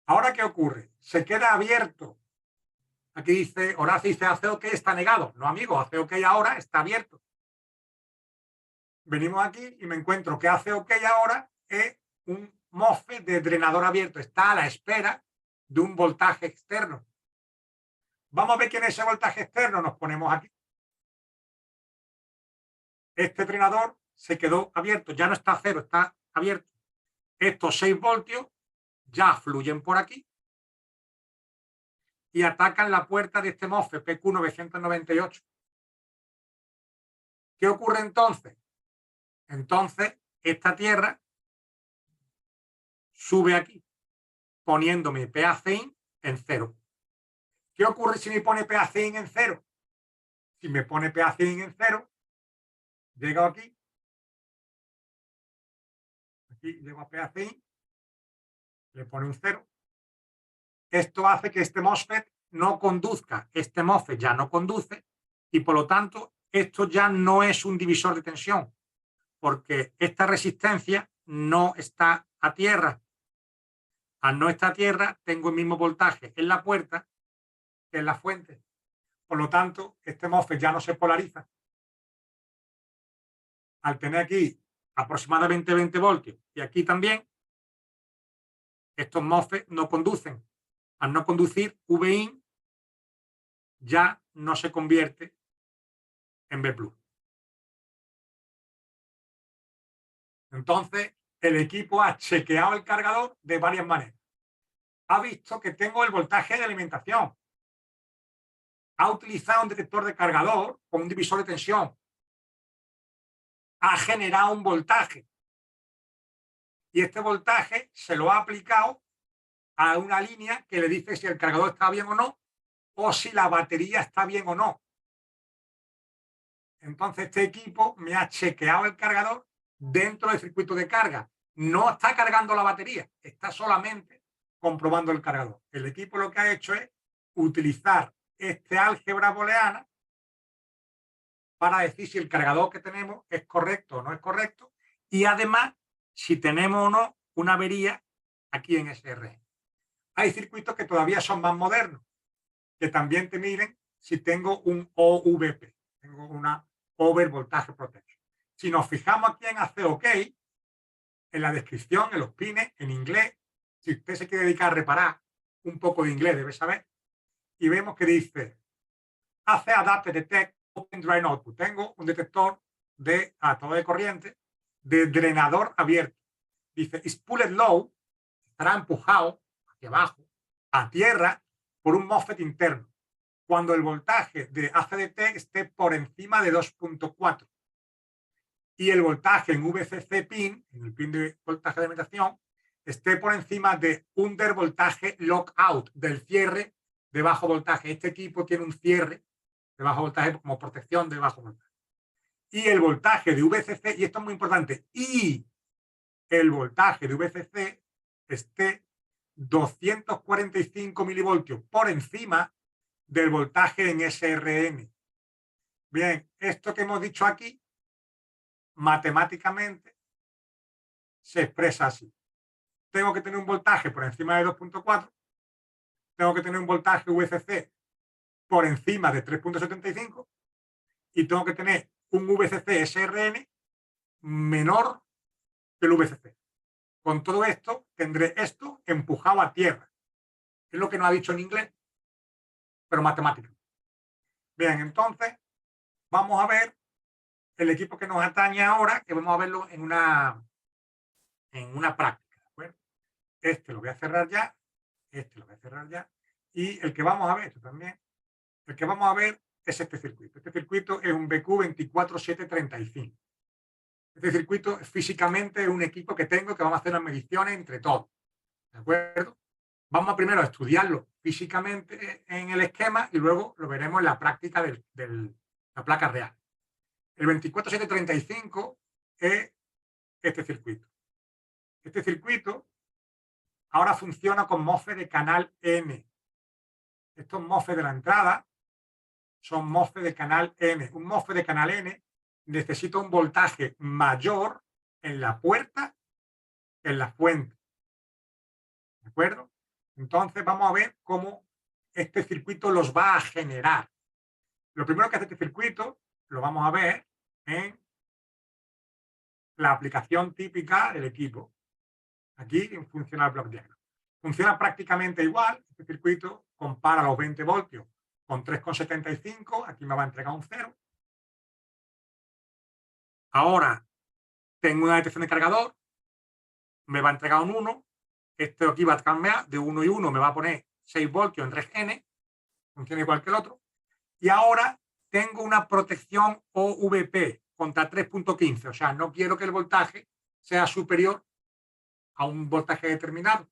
¿Ahora qué ocurre? Se queda abierto. Aquí dice, Horacio dice, ACOK está negado. No, amigo, ACOK ahora está abierto. Venimos aquí y me encuentro que ACOK ahora es un MOSFET de drenador abierto. Está a la espera de un voltaje externo. Vamos a ver quién es ese voltaje externo. Nos ponemos aquí. Este drenador se quedó abierto. Ya no está a 0, está abierto. Estos 6 voltios ya fluyen por aquí y atacan la puerta de este MOSFET PQ998. ¿Qué ocurre entonces? Entonces, esta tierra sube aquí, poniéndome PACIN en 0. ¿Qué ocurre si me pone PACIN en 0? Si me pone PACIN en 0, llego aquí, llego a PACIN, le pone un 0. Esto hace que este MOSFET no conduzca. Este MOSFET ya no conduce y por lo tanto esto ya no es un divisor de tensión porque esta resistencia no está a tierra. Al no estar a tierra tengo el mismo voltaje en la puerta que en la fuente. Por lo tanto, este MOSFET ya no se polariza. Al tener aquí aproximadamente 20 voltios y aquí también, estos MOSFET no conducen. Al no conducir, VIN ya no se convierte en B+. Entonces, el equipo ha chequeado el cargador de varias maneras. Ha visto que tengo el voltaje de alimentación. Ha utilizado un detector de cargador con un divisor de tensión. Ha generado un voltaje. Y este voltaje se lo ha aplicado a una línea que le dice si el cargador está bien o no, o si la batería está bien o no. Entonces este equipo me ha chequeado el cargador dentro del circuito de carga. No está cargando la batería, está solamente comprobando el cargador. El equipo lo que ha hecho es utilizar este álgebra booleana para decir si el cargador que tenemos es correcto o no es correcto y además si tenemos o no una avería aquí en SRN. Hay circuitos que todavía son más modernos, que también te miden si tengo un OVP, tengo una Over Voltage Protection. Si nos fijamos aquí en ACOK, en la descripción, en los pines, en inglés, si usted se quiere dedicar a reparar un poco de inglés, debe saber, y vemos que dice AC Adapter Detect Open Drain Output. Tengo un detector de atado de corriente de drenador abierto. Dice, is pulled low, estará empujado hacia abajo, a tierra, por un MOSFET interno, cuando el voltaje de ACDT esté por encima de 2.4 y el voltaje en VCC pin, en el pin de voltaje de alimentación, esté por encima de under voltaje lockout, del cierre de bajo voltaje. Este equipo tiene un cierre de bajo voltaje como protección de bajo voltaje. Y el voltaje de VCC, y esto es muy importante, y el voltaje de VCC esté 245 milivoltios por encima del voltaje en SRN. Bien, esto que hemos dicho aquí, matemáticamente, se expresa así. Tengo que tener un voltaje por encima de 2.4, tengo que tener un voltaje VCC por encima de 3.75 y tengo que tener un VCC SRN menor que el VCC. Con todo esto, tendré esto empujado a tierra. Es lo que nos ha dicho en inglés, pero matemáticamente. Bien, entonces, vamos a ver el equipo que nos atañe ahora, que vamos a verlo en una práctica. ¿De acuerdo? Este lo voy a cerrar ya, este lo voy a cerrar ya, Y el que vamos a ver también, el que vamos a ver es este circuito. Este circuito es un BQ24735. Este circuito físicamente es un equipo que tengo que vamos a hacer las mediciones entre todos. ¿De acuerdo? Vamos primero a estudiarlo físicamente en el esquema y luego lo veremos en la práctica de la placa real. El 24735 es este circuito. Este circuito ahora funciona con MOSFET de canal N. Estos MOSFET de la entrada son MOSFET de canal N. Un MOSFET de canal N necesita un voltaje mayor en la puerta que en la fuente. ¿De acuerdo? Entonces vamos a ver cómo este circuito los va a generar. Lo primero que hace este circuito lo vamos a ver en la aplicación típica del equipo. Aquí funciona el block diagram. Funciona prácticamente igual. Este circuito compara los 20 voltios con 3,75. Aquí me va a entregar un 0. Ahora tengo una detección de cargador. Me va a entregar un 1. Este aquí va a cambiar de 1 y 1. Me va a poner 6 voltios en red N. Funciona igual que el otro. Y ahora tengo una protección OVP contra 3,15. O sea, no quiero que el voltaje sea superior a un voltaje determinado.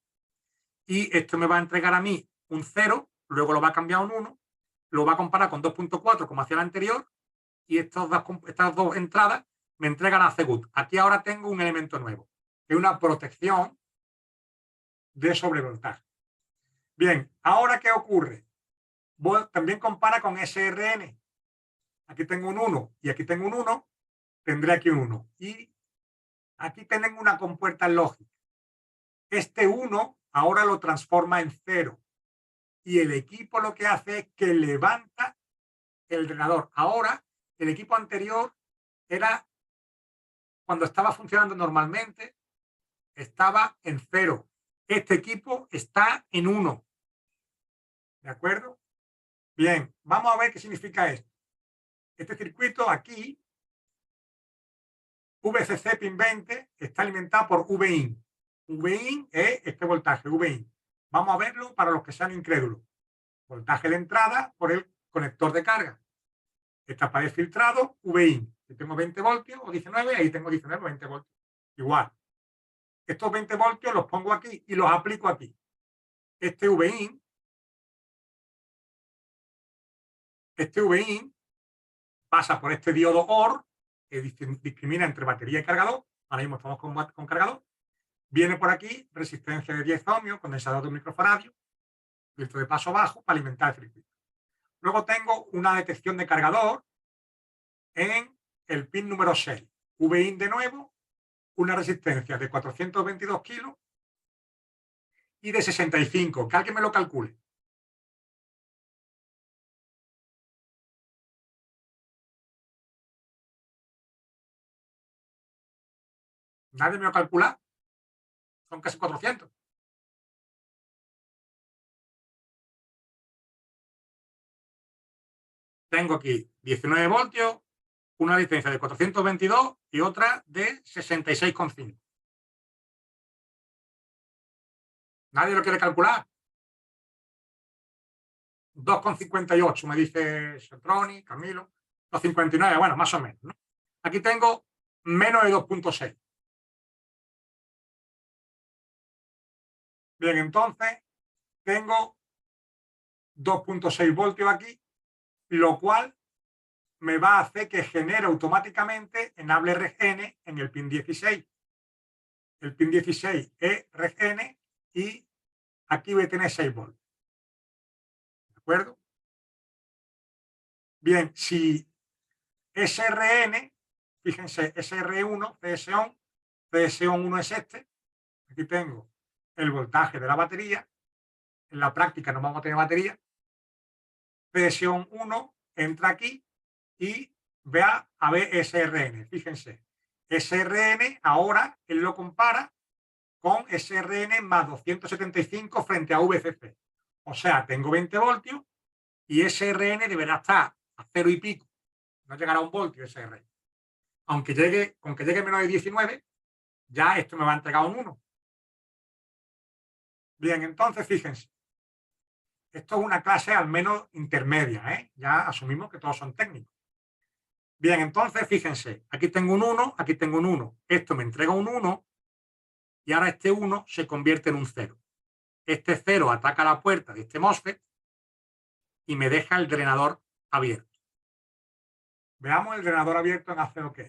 Y esto me va a entregar a mí un 0, luego lo va a cambiar a un 1, lo va a comparar con 2,4 como hacía el anterior, y estas dos entradas me entregan a CGUT. Aquí ahora tengo un elemento nuevo, que es una protección de sobrevoltaje. Bien, ¿ahora qué ocurre? También compara con SRN. Aquí tengo un 1 y aquí tengo un 1, tendré aquí un 1. Y aquí tengo una compuerta lógica. Este 1 ahora lo transforma en 0. Y el equipo lo que hace es que levanta el drenador. Ahora, el equipo anterior era, cuando estaba funcionando normalmente, estaba en 0. Este equipo está en 1. ¿De acuerdo? Bien, vamos a ver qué significa esto. Este circuito aquí, VCC pin 20, está alimentado por VIN. VIN es este voltaje, VIN. Vamos a verlo para los que sean incrédulos. Voltaje de entrada por el conector de carga. Etapa de filtrado, VIN. Si tengo 20 voltios o 19, ahí tengo 19 o 20 voltios. Igual. Estos 20 voltios los pongo aquí y los aplico aquí. Este VIN pasa por este diodo OR, que discrimina entre batería y cargador. Ahora mismo estamos con cargador. Viene por aquí, resistencia de 10 ohmios, condensador de un microfaradio, filtro de paso bajo para alimentar el circuito. Luego tengo una detección de cargador en el pin número 6. VIN de nuevo, una resistencia de 422 kilos y de 65. Que alguien me lo calcule. Nadie me lo calcula. Son casi 400. Tengo aquí 19 voltios, una licencia de 422 y otra de 66,5. ¿Nadie lo quiere calcular? 2,58 me dice Sotroni, Camilo. 2,59, bueno, más o menos, ¿no? Aquí tengo menos de 2,6. Bien, entonces tengo 2,6 voltios aquí, lo cual me va a hacer que genere automáticamente enable Reg N en el pin 16. El pin 16 es Reg N y aquí voy a tener 6 voltios. ¿De acuerdo? Bien, si SRN, fíjense, SR1, CS-ON, CS-ON1 es este. Aquí tengo el voltaje de la batería. En la práctica no vamos a tener batería. CS-ON1 entra aquí y vea a ver SRN. Fíjense, SRN ahora él lo compara con SRN más 275 frente a VCC. O sea, tengo 20 voltios y SRN deberá estar a 0 y pico. No llegará a 1 voltio SRN. Aunque llegue menos de 19, ya esto me va a entregar un 1. Bien, entonces fíjense. Esto es una clase al menos intermedia, ¿eh? Ya asumimos que todos son técnicos. Bien, entonces fíjense, aquí tengo un 1, aquí tengo un 1. Esto me entrega un 1 y ahora este 1 se convierte en un 0. Este 0 ataca la puerta de este MOSFET y me deja el drenador abierto. Veamos el drenador abierto en ACOK.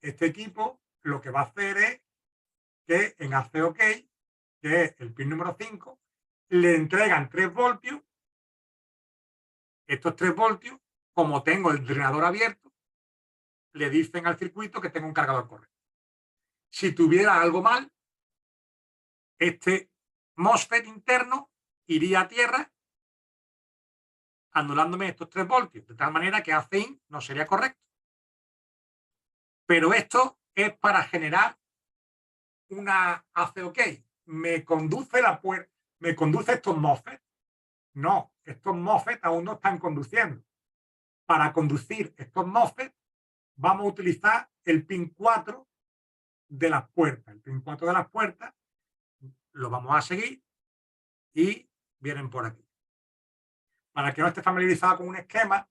Este equipo lo que va a hacer es que en ACOK, que es el pin número 5, le entregan 3 voltios. Estos 3 voltios, como tengo el drenador abierto, le dicen al circuito que tengo un cargador correcto. Si tuviera algo mal, este MOSFET interno iría a tierra anulándome estos 3 voltios, de tal manera que ACIN no sería correcto. Pero esto es para generar una ACOK. ¿Me conduce la puerta? ¿Me conduce estos MOSFET? No, estos MOSFET aún no están conduciendo. Para conducir estos MOSFET vamos a utilizar el pin 4 de las puertas. El pin 4 de las puertas lo vamos a seguir y vienen por aquí. Para que no esté familiarizado con un esquema,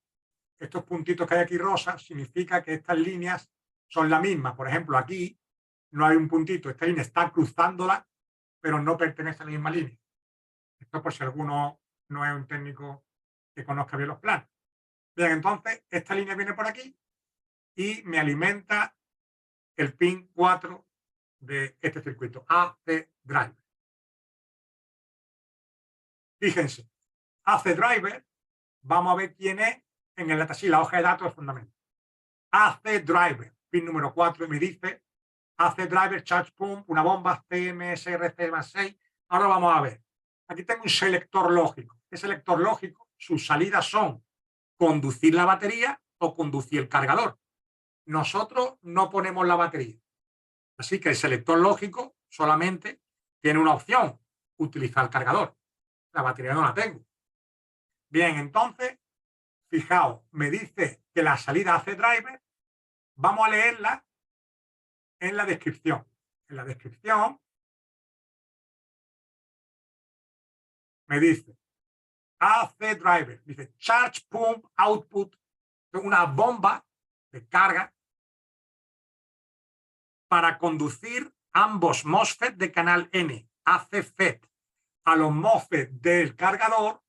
estos puntitos que hay aquí rosas significa que estas líneas son la misma. Por ejemplo, aquí no hay un puntito, esta línea está cruzándola, pero no pertenece a la misma línea. Esto por si alguno no es un técnico que conozca bien los planos. Bien, entonces esta línea viene por aquí y me alimenta el pin 4 de este circuito, AC Driver. Fíjense, AC Driver, vamos a ver quién es en el datasheet, la hoja de datos de fundamento. AC Driver, pin número 4, y me dice AC Driver Charge Pump, una bomba CMSRC+6. Ahora vamos a ver. Aquí tengo un selector lógico. Ese selector lógico, sus salidas son conducir la batería o conducir el cargador. Nosotros no ponemos la batería. Así que el selector lógico solamente tiene una opción, utilizar el cargador. La batería no la tengo. Bien, entonces, fijaos, me dice que la salida AC Driver, vamos a leerla en la descripción. En la descripción me dice AC Driver, dice Charge Pump Output, una bomba de carga para conducir ambos MOSFET de canal N, AC FET, a los MOSFET del cargador,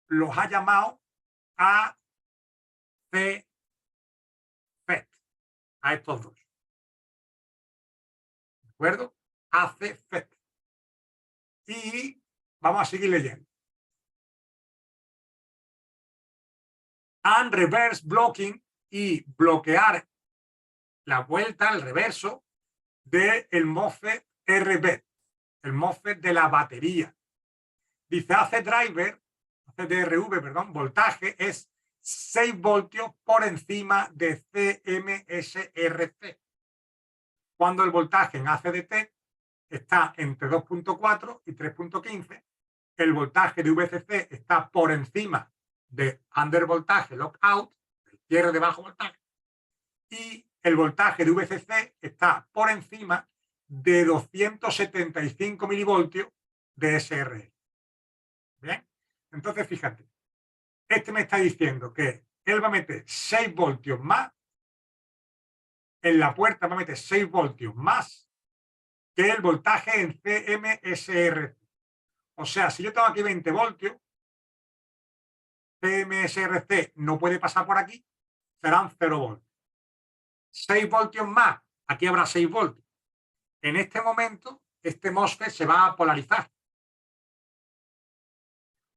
los ha llamado AC FET, a estos dos. ¿De acuerdo? AC FET. Y vamos a seguir leyendo. And reverse blocking, y bloquear la vuelta, el reverso del MOSFET RB, el MOSFET de la batería. Dice AC Driver, CDRV, perdón, voltaje es 6 voltios por encima de CMSRC. Cuando el voltaje en ACDT está entre 2.4 y 3.15, el voltaje de VCC está por encima de undervoltaje lockout, el cierre de bajo voltaje, y el voltaje de VCC está por encima de 275 milivoltios de SRL. ¿Bien? Entonces, fíjate, este me está diciendo que él va a meter 6 voltios más, en la puerta va a meter 6 voltios más que el voltaje en CMSRC. O sea, si yo tengo aquí 20 voltios, CMSRC no puede pasar por aquí, serán 0 voltios. 6 voltios más, aquí habrá 6 voltios. En este momento, este MOSFET se va a polarizar.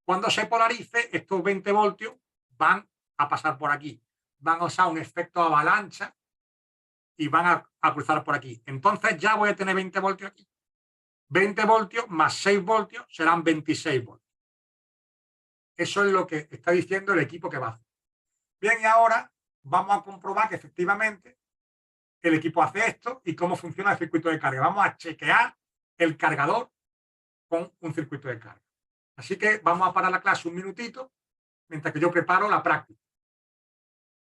Cuando se polarice, estos 20 voltios van a pasar por aquí. Van a usar un efecto avalancha y van a cruzar por aquí. Entonces ya voy a tener 20 voltios aquí. 20 voltios más 6 voltios serán 26 voltios. Eso es lo que está diciendo el equipo que va a hacer. Bien, y ahora vamos a comprobar que efectivamente el equipo hace esto y cómo funciona el circuito de carga. Vamos a chequear el cargador con un circuito de carga. Así que vamos a parar la clase un minutito mientras que yo preparo la práctica.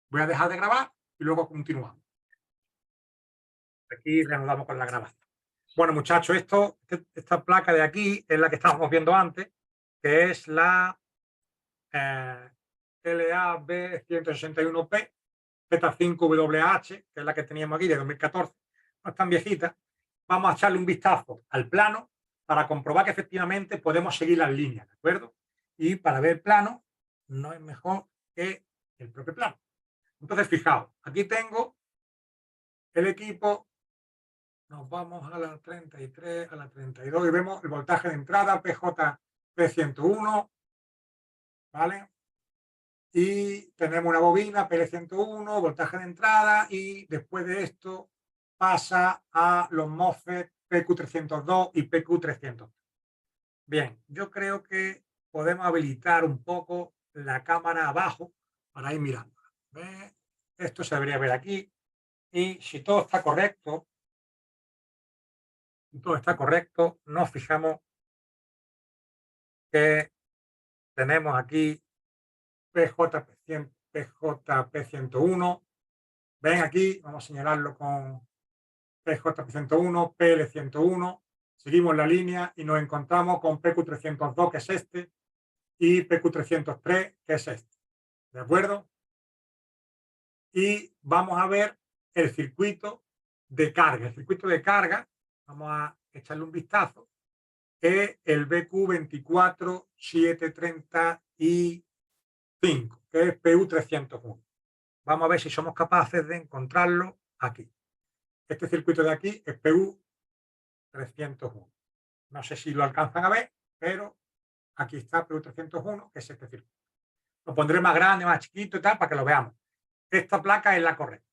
Voy a dejar de grabar y luego continuamos. Aquí reanudamos con la grabación. Bueno, muchachos, esta placa de aquí es la que estábamos viendo antes, que es la LAB161P Z5WH, que es la que teníamos aquí de 2014, no es tan viejita. Vamos a echarle un vistazo al plano para comprobar que efectivamente podemos seguir las líneas, ¿de acuerdo? Y para ver el plano no es mejor que el propio plano. Entonces, fijaos, aquí tengo el equipo, nos vamos a la 33, a la 32 y vemos el voltaje de entrada PJP101, ¿vale? Y tenemos una bobina PL101, voltaje de entrada, y después de esto pasa a los MOSFET PQ302 y PQ300. Bien, yo creo que podemos habilitar un poco la cámara abajo para ir mirando. Esto se debería ver aquí, y si todo está correcto, nos fijamos que tenemos aquí PJP101. Ven aquí, vamos a señalarlo con PJP101, PL101. Seguimos la línea y nos encontramos con PQ302, que es este, y PQ303, que es este. ¿De acuerdo? Y vamos a ver el circuito de carga. El circuito de carga, vamos a echarle un vistazo, es el BQ24735, que es PU301. Vamos a ver si somos capaces de encontrarlo aquí. Este circuito de aquí es PU301. No sé si lo alcanzan a ver, pero aquí está PU301, que es este circuito. Lo pondré más grande, más chiquito y tal, para que lo veamos. Esta placa es la correcta.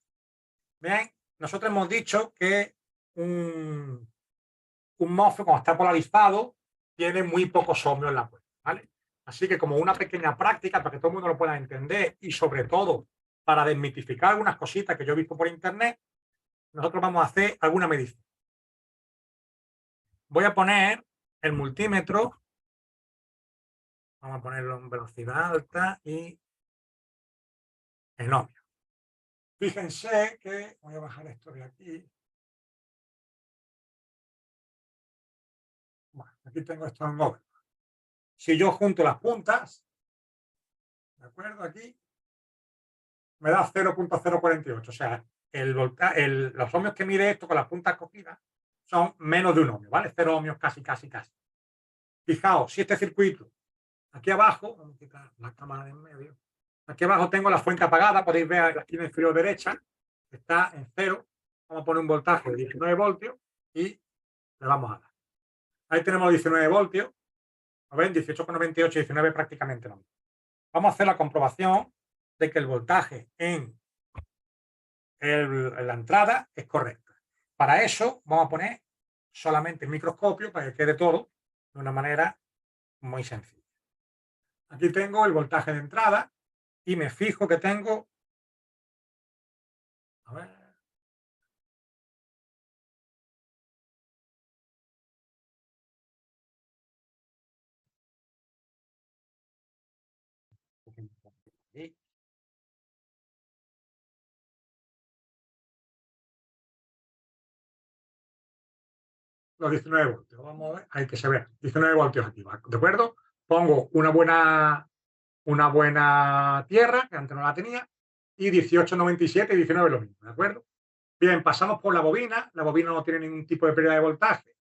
Bien, nosotros hemos dicho que un MOSFET, cuando está polarizado, tiene muy pocos ohmios en la puerta, ¿vale? Así que, como una pequeña práctica para que todo el mundo lo pueda entender, y sobre todo para desmitificar algunas cositas que yo he visto por internet, nosotros vamos a hacer alguna medición. Voy a poner el multímetro, vamos a ponerlo en velocidad alta y en ohmios. Fíjense que voy a bajar esto de aquí. Bueno, aquí tengo esto en ohmios. Si yo junto las puntas, ¿de acuerdo? Aquí me da 0.048. O sea, los ohmios que mide esto con las puntas cogidas son menos de un ohmio, ¿vale? 0 ohmios casi. Fijaos, si este circuito, aquí abajo, vamos a quitar la cámara de en medio, aquí abajo tengo la fuente apagada, podéis ver en la esquina inferior derecha, está en 0, vamos a poner un voltaje de 19 voltios y le vamos a dar. Ahí tenemos 19 voltios, ¿lo ven? 18,98, 19 prácticamente lo mismo. Vamos a hacer la comprobación de que el voltaje en la entrada es correcta. Para eso vamos a poner solamente el microscopio para que quede todo de una manera muy sencilla. Aquí tengo el voltaje de entrada y me fijo que tengo, a ver, los 19 voltios. Vamos a ver, hay que se ve 19 voltios aquí, ¿de acuerdo? Pongo una buena tierra, que antes no la tenía, y 18,97 y 19 lo mismo, ¿de acuerdo? Bien, pasamos por la bobina no tiene ningún tipo de pérdida de voltaje,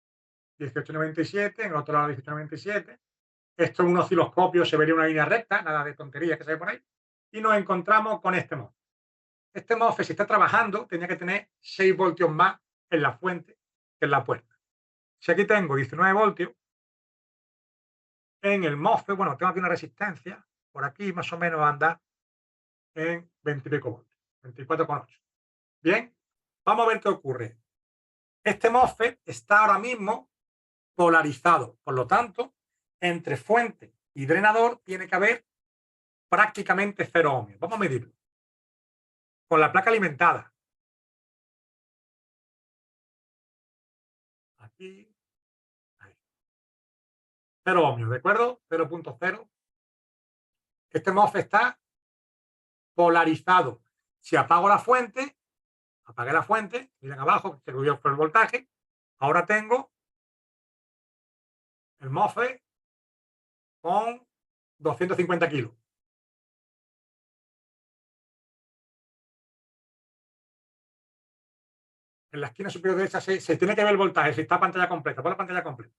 18,97, en el otro lado 18,97. Esto en un osciloscopio se vería una línea recta, nada de tonterías que se ve por ahí, y nos encontramos con este MOSFET. Este MOSFET, si está trabajando, tenía que tener 6 voltios más en la fuente que en la puerta. Si aquí tengo 19 voltios, en el MOSFET, bueno, tengo aquí una resistencia, por aquí más o menos anda en 20 y pico voltios, 24,8. Bien, vamos a ver qué ocurre. Este MOSFET está ahora mismo polarizado, por lo tanto, entre fuente y drenador tiene que haber prácticamente 0 ohmios. Vamos a medirlo. Con la placa alimentada. Aquí. Ahí. 0 ohmios, ¿de acuerdo? 0.0. Este MOSFET está polarizado. Si apago la fuente, apagué la fuente, miren abajo, que se subió por el voltaje, ahora tengo el MOSFET con 250 kilos. En la esquina superior derecha se tiene que ver el voltaje, si está pantalla completa, pon la pantalla completa.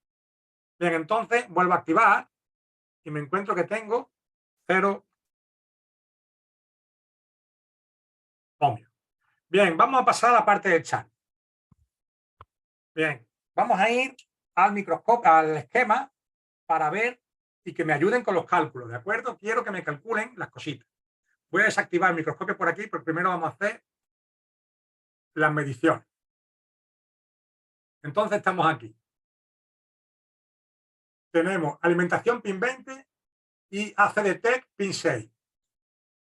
Bien, entonces vuelvo a activar y me encuentro que tengo 0 ohmios. Bien, vamos a pasar a la parte del chat. Bien, vamos a ir al microscopio, al esquema, para ver y que me ayuden con los cálculos, ¿de acuerdo? Quiero que me calculen las cositas. Voy a desactivar el microscopio por aquí, porque primero vamos a hacer las mediciones. Entonces estamos aquí. Tenemos alimentación pin 20 y ACDTEC pin 6.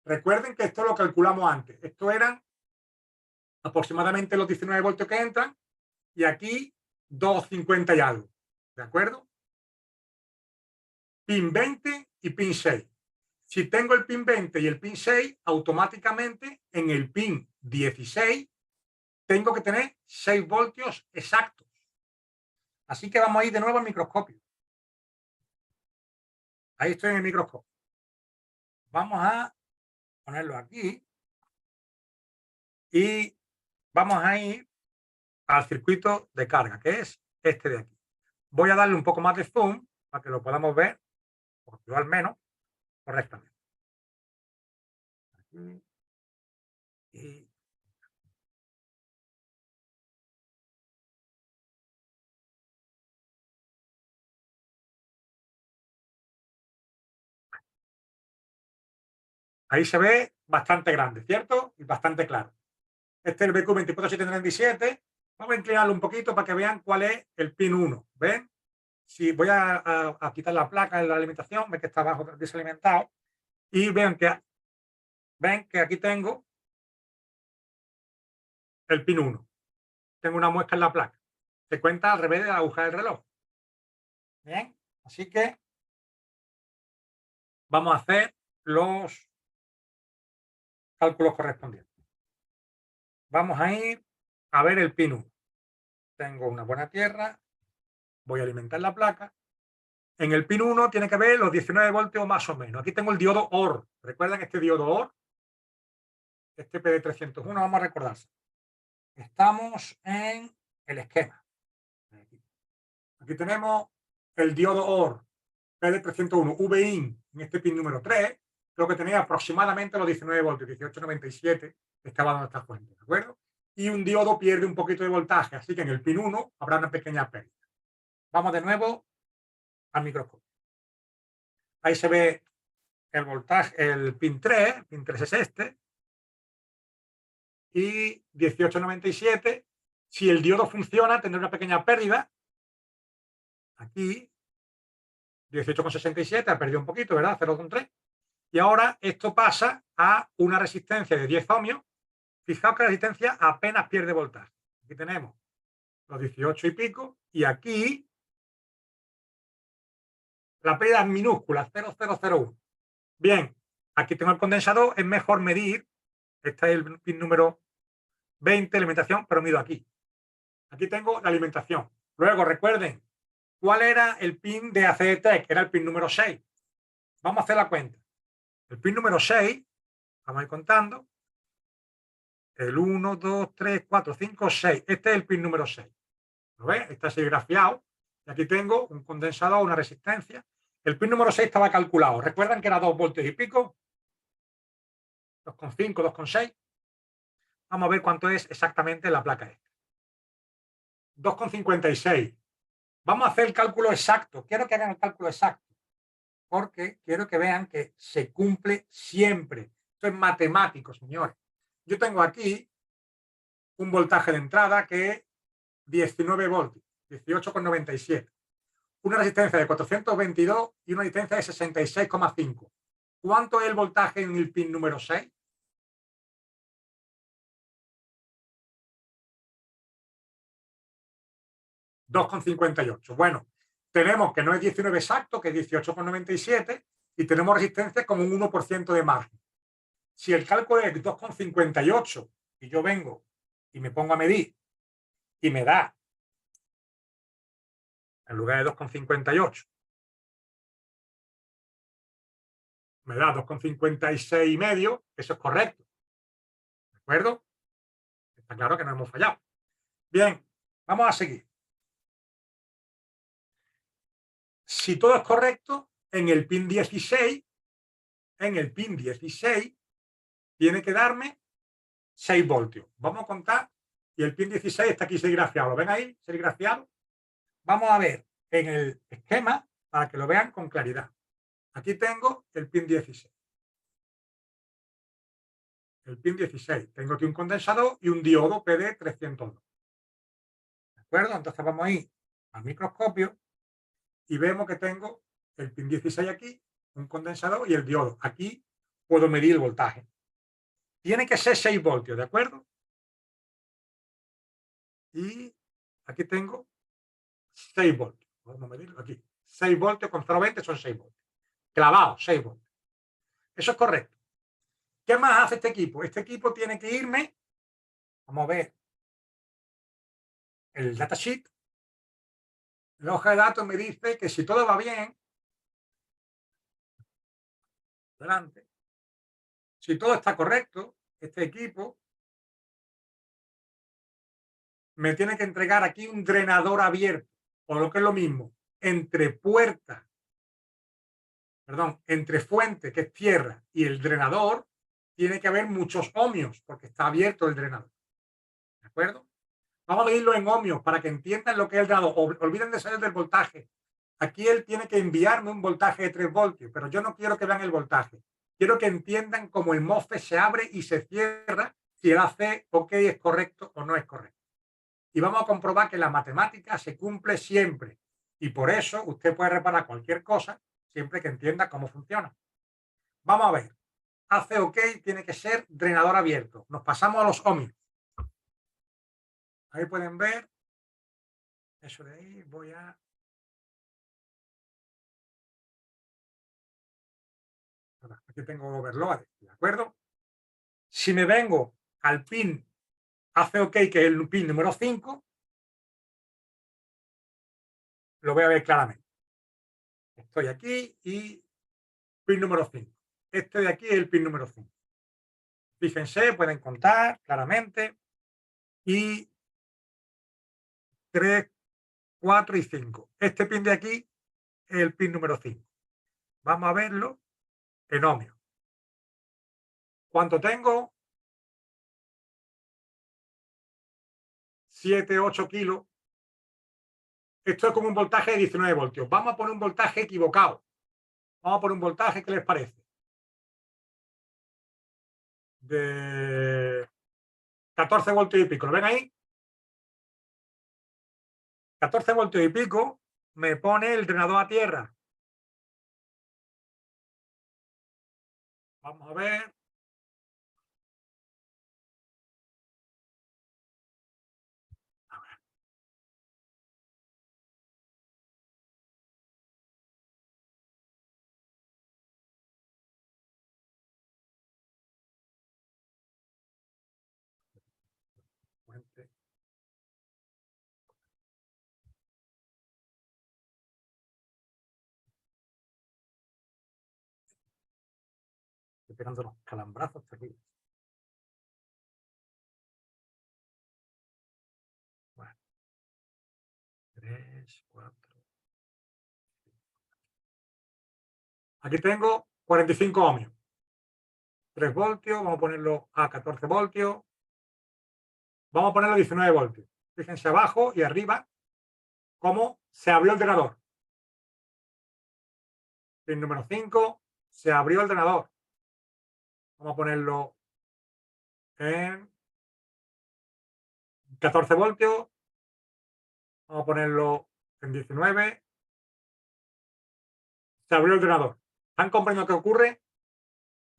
Recuerden que esto lo calculamos antes. Esto eran aproximadamente los 19 voltios que entran y aquí 250 y algo. ¿De acuerdo? Pin 20 y pin 6. Si tengo el pin 20 y el pin 6, automáticamente en el pin 16 tengo que tener 6 voltios exactos. Así que vamos a ir de nuevo al microscopio. Ahí estoy en el microscopio. Vamos a ponerlo aquí y vamos a ir al circuito de carga, que es este de aquí. Voy a darle un poco más de zoom para que lo podamos ver, o yo al menos, correctamente. Aquí. Y ahí se ve bastante grande, ¿cierto? Y bastante claro. Este es el BQ24737. Vamos a inclinarlo un poquito para que vean cuál es el pin 1. ¿Ven? Si voy a quitar la placa de la alimentación, ven que está abajo desalimentado. Y ven que aquí tengo el pin 1. Tengo una muesca en la placa. Se cuenta al revés de la aguja del reloj. Bien, así que vamos a hacer los cálculos correspondientes. Vamos a ir a ver el pin 1. Tengo una buena tierra, voy a alimentar la placa. En el pin 1 tiene que ver los 19 voltios más o menos. Aquí tengo el diodo OR. ¿Recuerdan este diodo OR? Este PD301, vamos a recordarse. Estamos en el esquema. Aquí tenemos el diodo OR PD301 VIN en este pin número 3. Creo que tenía aproximadamente los 19 voltios, 1897, estaba dando esta fuente, ¿de acuerdo? Y un diodo pierde un poquito de voltaje, así que en el pin 1 habrá una pequeña pérdida. Vamos de nuevo al microscopio. Ahí se ve el voltaje, el pin 3 es este, y 1897, si el diodo funciona, tendrá una pequeña pérdida. Aquí, 18,67, ha perdido un poquito, ¿verdad? 0,3. Y ahora esto pasa a una resistencia de 10 ohmios. Fijaos que la resistencia apenas pierde voltaje. Aquí tenemos los 18 y pico, y aquí la pérdida es minúscula, 0,001. Bien, aquí tengo el condensador, es mejor medir. Este es el pin número 20, alimentación, pero mido aquí. Aquí tengo la alimentación. Luego, recuerden, ¿cuál era el pin de ACDTEC? Era el pin número 6. Vamos a hacer la cuenta. El pin número 6, vamos a ir contando. El 1, 2, 3, 4, 5, 6. Este es el pin número 6. ¿Lo ves? Está así grafiado. Y aquí tengo un condensador, una resistencia. El pin número 6 estaba calculado. ¿Recuerdan que era 2 voltios y pico? 2,5, 2,6. Vamos a ver cuánto es exactamente la placa esta. 2,56. Vamos a hacer el cálculo exacto. Quiero que hagan el cálculo exacto, porque quiero que vean que se cumple siempre. Esto es matemático, señores. Yo tengo aquí un voltaje de entrada que es 19 voltios, 18,97. Una resistencia de 422 y una resistencia de 66,5. ¿Cuánto es el voltaje en el pin número 6? $2,58. Bueno, tenemos que no es 19 exacto, que es 18,97, y tenemos resistencia con un 1% de margen. Si el cálculo es 2,58 y yo vengo y me pongo a medir y me da, en lugar de 2,58, me da 2,56 y medio, eso es correcto. ¿De acuerdo? Está claro que no hemos fallado. Bien, vamos a seguir. Si todo es correcto, en el pin 16, tiene que darme 6 voltios. Vamos a contar, y el pin 16 está aquí serigrafiado. ¿Lo ven ahí? Serigrafiado. Vamos a ver en el esquema para que lo vean con claridad. Aquí tengo el pin 16. El pin 16. Tengo aquí un condensador y un diodo PD302. ¿De acuerdo? Entonces vamos a ir al microscopio y vemos que tengo el pin 16 aquí, un condensador y el diodo. Aquí puedo medir el voltaje. Tiene que ser 6 voltios, ¿de acuerdo? Y aquí tengo 6 voltios. Podemos medirlo aquí. 6 voltios con 0,20 son 6 voltios. Clavado, 6 voltios. Eso es correcto. ¿Qué más hace este equipo? Este equipo tiene que irme, vamos a ver, el datasheet. La hoja de datos me dice que si todo va bien, adelante, si todo está correcto, este equipo me tiene que entregar aquí un drenador abierto, o lo que es lo mismo, entre puerta, perdón, entre fuente, que es tierra, y el drenador, tiene que haber muchos ohmios, porque está abierto el drenador. ¿De acuerdo? Vamos a medirlo en ohmios para que entiendan lo que es el drenador. Olviden de salir del voltaje. Aquí él tiene que enviarme un voltaje de 3 voltios, pero yo no quiero que vean el voltaje. Quiero que entiendan cómo el MOSFET se abre y se cierra, si el AC OK es correcto o no es correcto. Y vamos a comprobar que la matemática se cumple siempre. Y por eso usted puede reparar cualquier cosa siempre que entienda cómo funciona. Vamos a ver. AC OK tiene que ser drenador abierto. Nos pasamos a los ohmios. Ahí pueden ver. Eso de ahí voy a... Aquí tengo overload, ¿de acuerdo? Si me vengo al pin AC OK, que es el pin número 5, lo voy a ver claramente. Estoy aquí y pin número 5. Este de aquí es el pin número 5. Fíjense, pueden contar claramente. Y 3, 4 y 5. Este pin de aquí es el pin número 5. Vamos a verlo en ohmios. ¿Cuánto tengo? 7, 8 kilos. Esto es como un voltaje de 19 voltios. Vamos a poner un voltaje equivocado. Vamos a poner un voltaje, ¿qué les parece? De 14 voltios y pico. ¿Lo ven ahí? 14 voltios y pico me pone el drenador a tierra. Vamos a ver. Estoy pegando unos calambrazos terribles. Bueno. 3, 4. Aquí tengo 45 ohmios. 3 voltios, vamos a ponerlo a 14 voltios. Vamos a ponerlo a 19 voltios. Fíjense abajo y arriba cómo se abrió el drenador. Pin número 5, se abrió el drenador. Vamos a ponerlo en 14 voltios. Vamos a ponerlo en 19. Se abrió el drenador. ¿Están comprendiendo qué ocurre?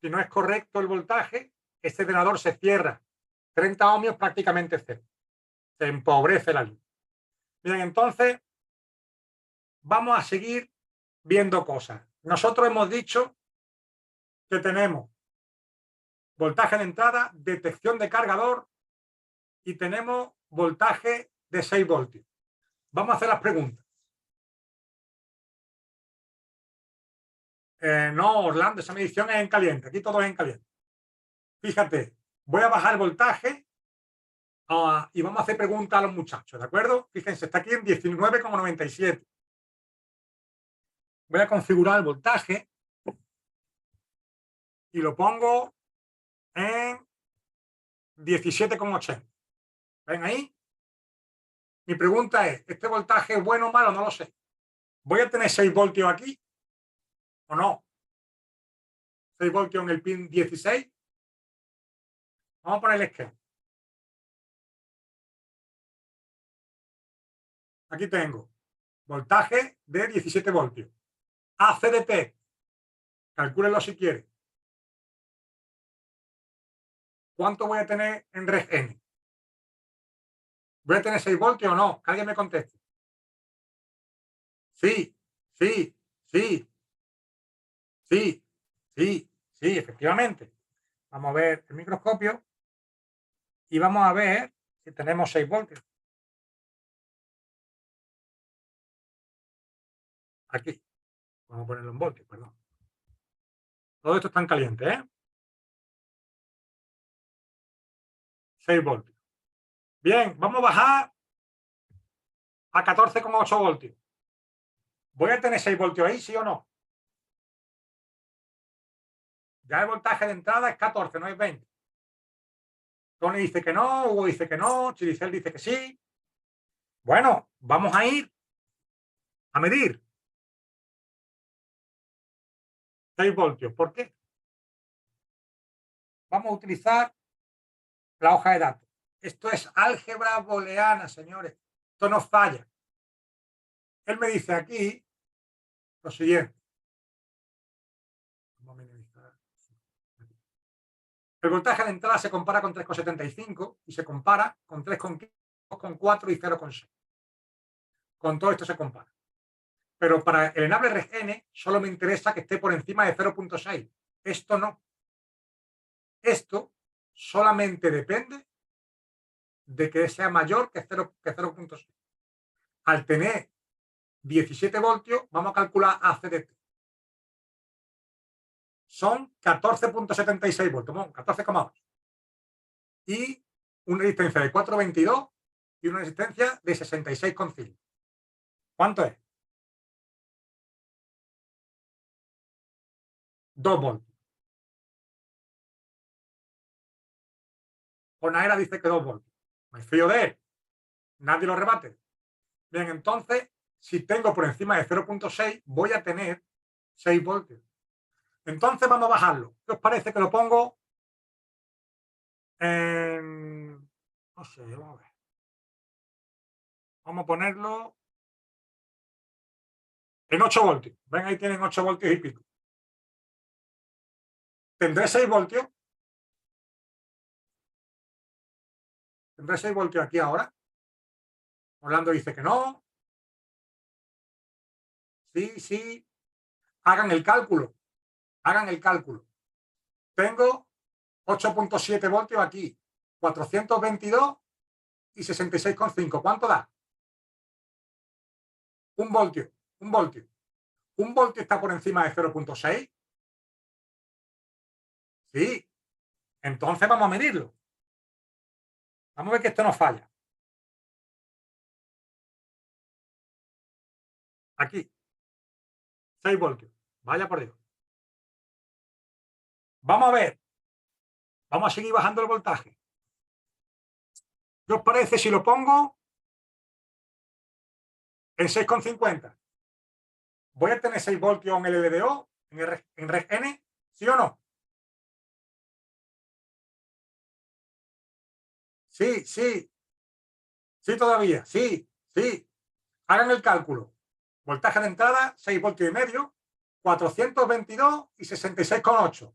Si no es correcto el voltaje, este drenador se cierra. 30 ohmios prácticamente cero. Se empobrece la luz. Bien, entonces vamos a seguir viendo cosas. Nosotros hemos dicho que tenemos voltaje de entrada, detección de cargador y tenemos voltaje de 6 voltios. Vamos a hacer las preguntas. No, Orlando, esa medición es en caliente. Aquí todo es en caliente. Fíjate, voy a bajar el voltaje y vamos a hacer preguntas a los muchachos, ¿de acuerdo? Fíjense, está aquí en 19,97. Voy a configurar el voltaje y lo pongo en 17,80. ¿Ven ahí? Mi pregunta es, ¿este voltaje es bueno o malo? No lo sé. ¿Voy a tener 6 voltios aquí o no? 6 voltios en el pin 16. Vamos a poner el esquema. Aquí tengo voltaje de 17 voltios. ACDT, calcúlenlo si quiere. ¿Cuánto voy a tener en Reg N? ¿Voy a tener 6 voltios o no? Que alguien me conteste. Sí, sí, sí, sí, sí, sí, efectivamente. Vamos a ver el microscopio y vamos a ver si tenemos 6 voltios. Aquí. Vamos a ponerlo en voltios, perdón. Todo esto está en caliente, ¿eh? 6 voltios. Bien, vamos a bajar a 14,8 voltios. ¿Voy a tener 6 voltios ahí, sí o no? Ya el voltaje de entrada es 14, no es 20. Tony dice que no, Hugo dice que no, Chiricel dice que sí. Bueno, vamos a ir a medir 6 voltios. ¿Por qué? Vamos a utilizar la hoja de datos. Esto es álgebra booleana, señores. Esto no falla. Él me dice aquí lo siguiente. Vamos a minimizar. El voltaje de entrada se compara con 3,75 y se compara con 3,15, 2,4 y 0,6. Con todo esto se compara. Pero para el enable Reg N solo me interesa que esté por encima de 0,6. Esto no. Esto solamente depende de que sea mayor que 0,6. Al tener 17 voltios, vamos a calcular ACDT. Son 14,76 voltios, bueno, 14,8. Y una resistencia de 4,22 y una resistencia de 66,5. ¿Cuánto es? 2 voltios. Onaera dice que 2 voltios. Me fío de él. Nadie lo rebate. Bien, entonces, si tengo por encima de 0,6, voy a tener 6 voltios. Entonces vamos a bajarlo. ¿Qué os parece que lo pongo en... no sé, vamos a ver. Vamos a ponerlo en 8 voltios. Ven, ahí tienen 8 voltios y pico. ¿Tendré 6 voltios? ¿Tendré 6 voltios aquí ahora? Orlando dice que no. Sí, sí. Hagan el cálculo. Hagan el cálculo. Tengo 8,7 voltios aquí. 422 y 66,5. ¿Cuánto da? Un voltio. Un voltio. ¿Un voltio está por encima de 0,6? Sí. Entonces vamos a medirlo. Vamos a ver que esto no falla. Aquí. 6 voltios. Vaya por Dios. Vamos a ver. Vamos a seguir bajando el voltaje. ¿Qué os parece si lo pongo en 6,50? ¿Voy a tener 6 voltios en el LDO, en Reg N? ¿Sí o no? Sí, sí. Sí todavía. Sí, sí. Hagan el cálculo. Voltaje de entrada, 6 voltios y medio, 422 y 66,8.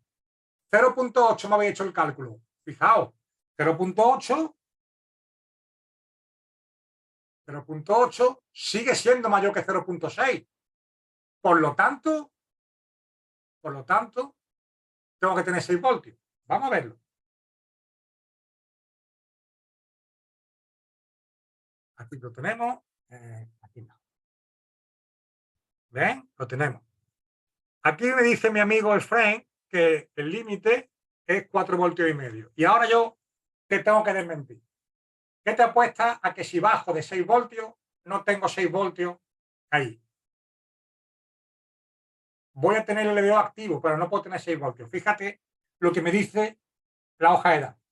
0,8 me habéis hecho el cálculo. Fijaos, 0,8 sigue siendo mayor que 0,6. Por lo tanto, tengo que tener 6 voltios. Vamos a verlo. Aquí lo tenemos. Aquí no. ¿Ven? Lo tenemos. Aquí me dice mi amigo Efraín que el límite es 4,5 voltios. Y ahora yo te tengo que desmentir. ¿Qué te apuesta a que si bajo de 6 voltios no tengo 6 voltios ahí? Voy a tener el LDO activo, pero no puedo tener 6 voltios. Fíjate lo que me dice la hoja de datos.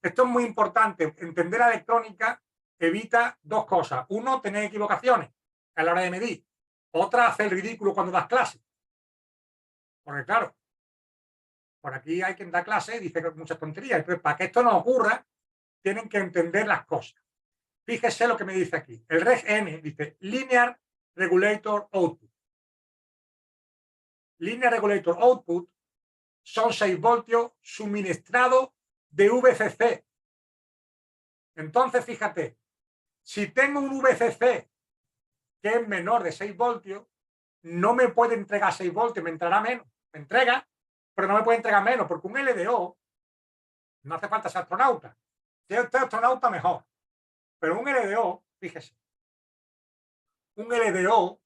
Esto es muy importante. Entender la electrónica evita dos cosas. Uno, tener equivocaciones a la hora de medir. Otra, hacer el ridículo cuando das clases. Porque claro, por aquí hay quien da clase y dice muchas tonterías. Entonces, para que esto no ocurra, tienen que entender las cosas. Fíjese lo que me dice aquí. El Reg N dice Linear Regulator Output. Linear Regulator Output son 6 voltios suministrados de VCC. Entonces, fíjate, si tengo un VCC que es menor de 6 voltios, no me puede entregar 6 voltios, me entrará menos. Me entrega, pero no me puede entregar menos, porque un LDO no hace falta ser astronauta. Si es astronauta, mejor. Pero un LDO, fíjese, un LDO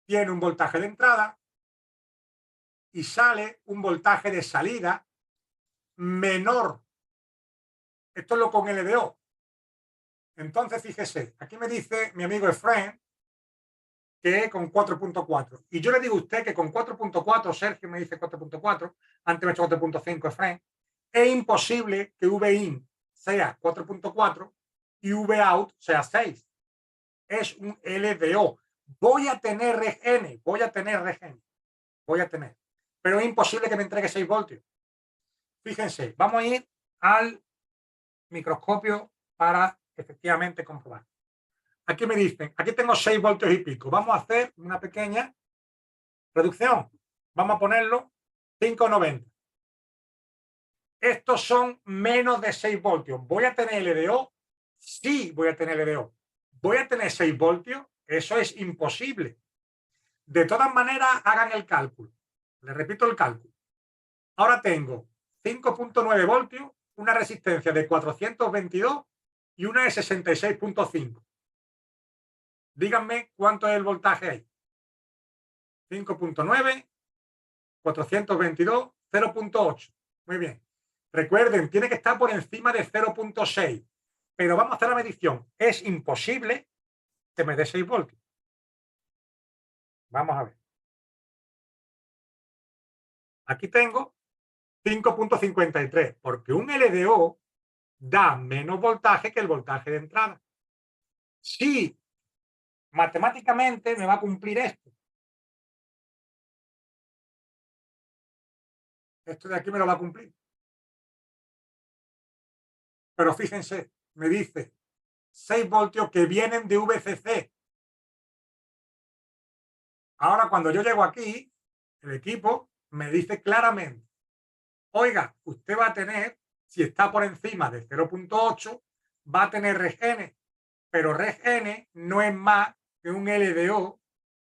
tiene un voltaje de entrada y sale un voltaje de salida menor. Esto es lo con LDO. Entonces, fíjese, aquí me dice mi amigo Efraín que con 4,4. Y yo le digo a usted que con 4,4, Sergio me dice 4,4, antes me ha hecho 4,5 Efraín, es imposible que VIN sea 4,4 y VOUT sea 6. Es un LDO. Voy a tener Reg N, voy a tener. Pero es imposible que me entregue 6 voltios. Fíjense, vamos a ir al microscopio para efectivamente comprobar. Aquí me dicen, aquí tengo 6 voltios y pico. Vamos a hacer una pequeña reducción. Vamos a ponerlo 5,90. Estos son menos de 6 voltios. ¿Voy a tener LDO? Sí, voy a tener LDO. ¿Voy a tener 6 voltios? Eso es imposible. De todas maneras, hagan el cálculo. Les repito el cálculo. Ahora tengo 5,9 voltios, una resistencia de 422 y una de 66,5. Díganme cuánto es el voltaje ahí. 5,9, 422, 0,8. Muy bien. Recuerden, tiene que estar por encima de 0,6. Pero vamos a hacer la medición. Es imposible que me dé 6 voltios. Vamos a ver. Aquí tengo 5,53, porque un LDO da menos voltaje que el voltaje de entrada. Sí, matemáticamente me va a cumplir esto. Esto de aquí me lo va a cumplir. Pero fíjense, me dice 6 voltios que vienen de VCC. Ahora, cuando yo llego aquí, el equipo me dice claramente, oiga, usted va a tener, si está por encima de 0,8, va a tener Reg N, pero Reg N no es más que un LDO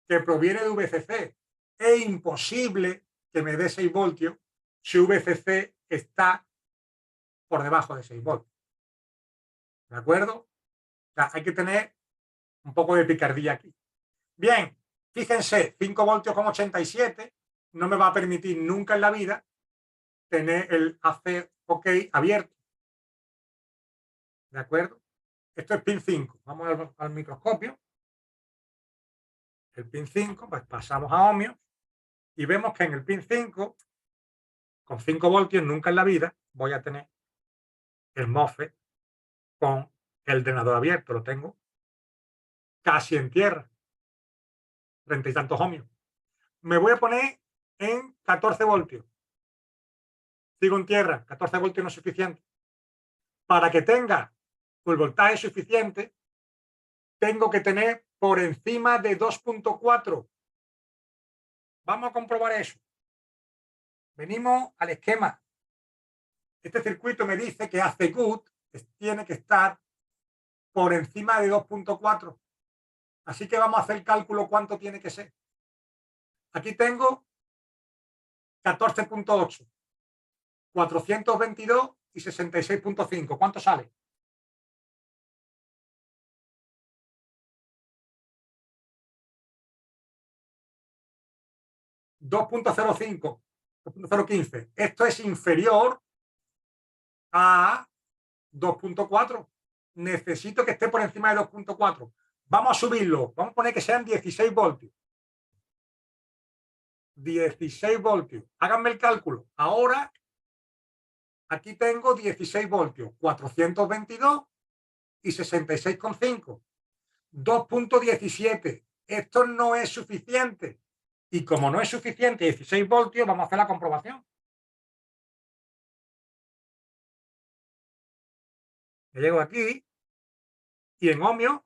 que proviene de VCC. Es imposible que me dé 6 voltios si VCC está por debajo de 6 voltios. ¿De acuerdo? O sea, hay que tener un poco de picardía aquí. Bien, fíjense, 5 voltios con 87 no me va a permitir nunca en la vida tener el AC OK abierto. ¿De acuerdo? Esto es pin 5. Vamos al microscopio. El pin 5, pues pasamos a ohmios y vemos que en el pin 5, con 5 voltios, nunca en la vida voy a tener el MOSFET con el drenador abierto. Lo tengo casi en tierra, 30 y tantos ohmios. Me voy a poner en 14 voltios. Sigo en tierra, 14 voltios no es suficiente. Para que tenga el voltaje suficiente, tengo que tener por encima de 2,4. Vamos a comprobar eso. Venimos al esquema. Este circuito me dice que ACGOOD tiene que estar por encima de 2,4. Así que vamos a hacer el cálculo cuánto tiene que ser. Aquí tengo 14,8, 422 y 66,5. ¿Cuánto sale? 2.05, 2.015. Esto es inferior a 2.4. Necesito que esté por encima de 2.4. Vamos a subirlo. Vamos a poner que sean 16 voltios. 16 voltios. Háganme el cálculo. Ahora, aquí tengo 16 voltios. 422 y 66,5. 2.17. Esto no es suficiente. Y como no es suficiente 16 voltios, vamos a hacer la comprobación. Me llego aquí y en ohmios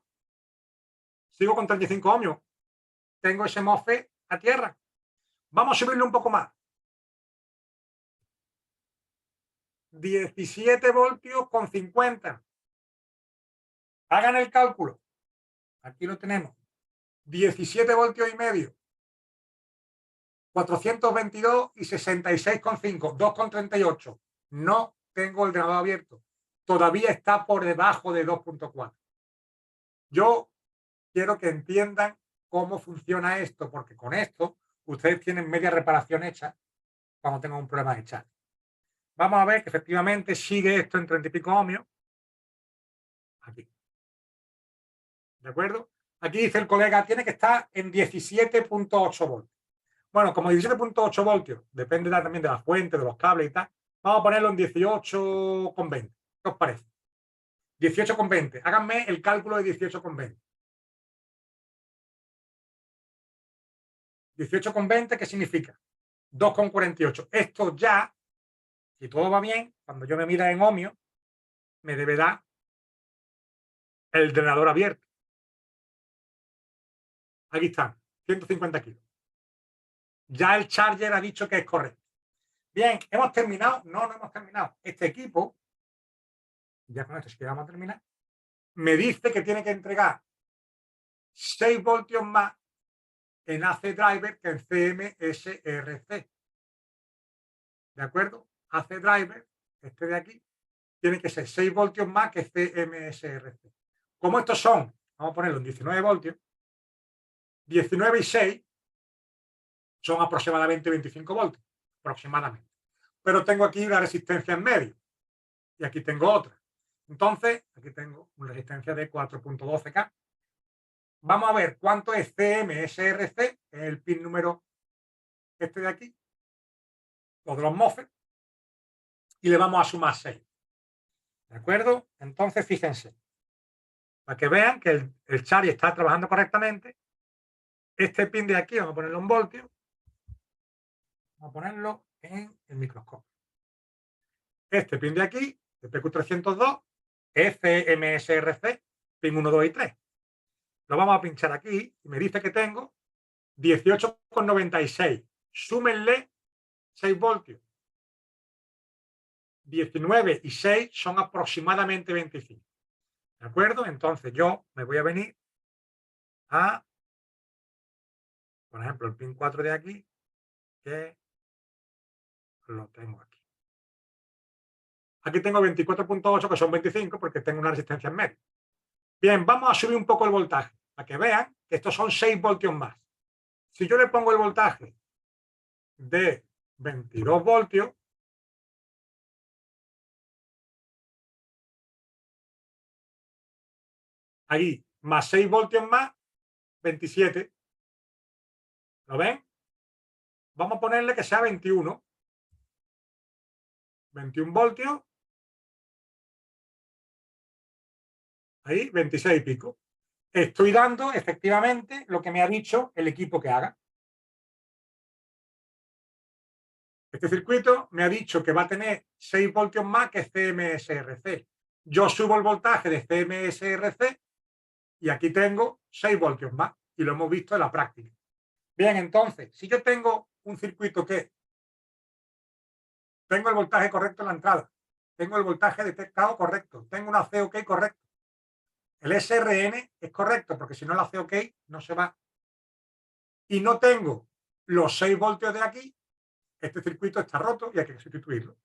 sigo con 35 ohmios. Tengo ese MOSFET a tierra. Vamos a subirlo un poco más. 17 voltios con 50. Hagan el cálculo. Aquí lo tenemos. 17 voltios y medio. 422 y 66,5. 2,38. No tengo el ordenador abierto. Todavía está por debajo de 2.4. Yo quiero que entiendan cómo funciona esto, porque con esto ustedes tienen media reparación hecha cuando tengan un problema de chat. Vamos a ver que efectivamente sigue esto en 30 y pico ohmios. Aquí. ¿De acuerdo? Aquí dice el colega, tiene que estar en 17.8 voltios. Bueno, como 17.8 voltios, depende también de la fuente, de los cables y tal, vamos a ponerlo en 18,20. ¿Qué os parece? 18,20. Háganme el cálculo de 18,20. 18,20, ¿qué significa? 2,48. Esto ya, si todo va bien, cuando yo me mira en ohmios, me deberá el drenador abierto. Aquí están, 150 kilos. Ya el charger ha dicho que es correcto. Bien, ¿hemos terminado? No, no hemos terminado. Este equipo, ya con esto sí que vamos a terminar, me dice que tiene que entregar 6 voltios más en AC Driver que en CMSRC. ¿De acuerdo? AC Driver, este de aquí, tiene que ser 6 voltios más que CMSRC. Como estos son, vamos a ponerlo en 19 voltios, 19 y 6 son aproximadamente 25 voltios, aproximadamente. Pero tengo aquí una resistencia en medio y aquí tengo otra. Entonces, aquí tengo una resistencia de 4.12K. Vamos a ver cuánto es CMSRC, el pin número este de aquí, o de los MOSFET, y le vamos a sumar 6. ¿De acuerdo? Entonces, fíjense, para que vean que el Chari está trabajando correctamente. Este pin de aquí, vamos a ponerlo en voltio, vamos a ponerlo en el microscopio. Este pin de aquí, de PQ302, es CMSRC, pin 1, 2 y 3. Lo vamos a pinchar aquí y me dice que tengo 18,96. Súmenle 6 voltios. 19 y 6 son aproximadamente 25. ¿De acuerdo? Entonces yo me voy a venir a, por ejemplo, el pin 4 de aquí, que lo tengo aquí. Aquí tengo 24.8, que son 25, porque tengo una resistencia en medio. Bien, vamos a subir un poco el voltaje, para que vean que estos son 6 voltios más. Si yo le pongo el voltaje de 22 voltios, ahí, más 6 voltios más, 27. ¿Lo ven? Vamos a ponerle que sea 21. 21 voltios. Ahí, 26 y pico. Estoy dando efectivamente lo que me ha dicho el equipo que haga. Este circuito me ha dicho que va a tener 6 voltios más que CMSRC. Yo subo el voltaje de CMSRC y aquí tengo 6 voltios más. Y lo hemos visto en la práctica. Bien, entonces, si yo tengo un circuito que tengo el voltaje correcto en la entrada, tengo el voltaje detectado correcto, tengo una COK correcto, el SRN es correcto, porque si no la COK no se va. Y no tengo los 6 voltios de aquí, este circuito está roto y hay que sustituirlo.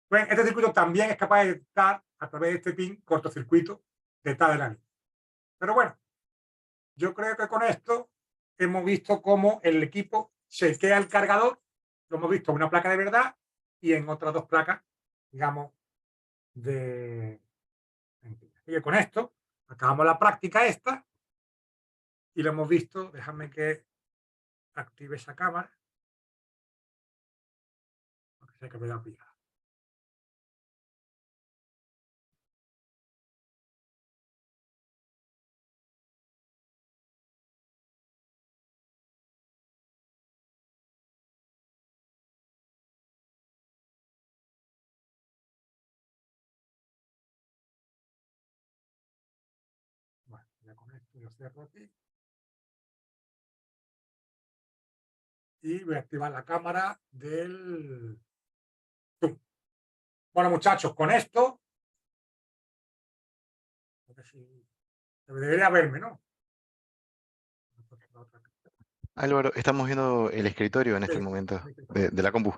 Pues este circuito también es capaz de detectar a través de este pin cortocircuito de tal de la línea. Pero bueno, yo creo que con esto hemos visto cómo el equipo chequea el cargador, lo hemos visto en una placa de verdad y en otras dos placas, digamos, de... Y con esto acabamos la práctica esta y lo hemos visto. Déjame que active esa cámara, porque sé que me da pila. Bueno, ya con esto lo cierro aquí. Y voy a activar la cámara del Zoom. Bueno, muchachos, con esto, a ver si debería verme, ¿no? Álvaro, estamos viendo el escritorio en este Sí, momento de la compu.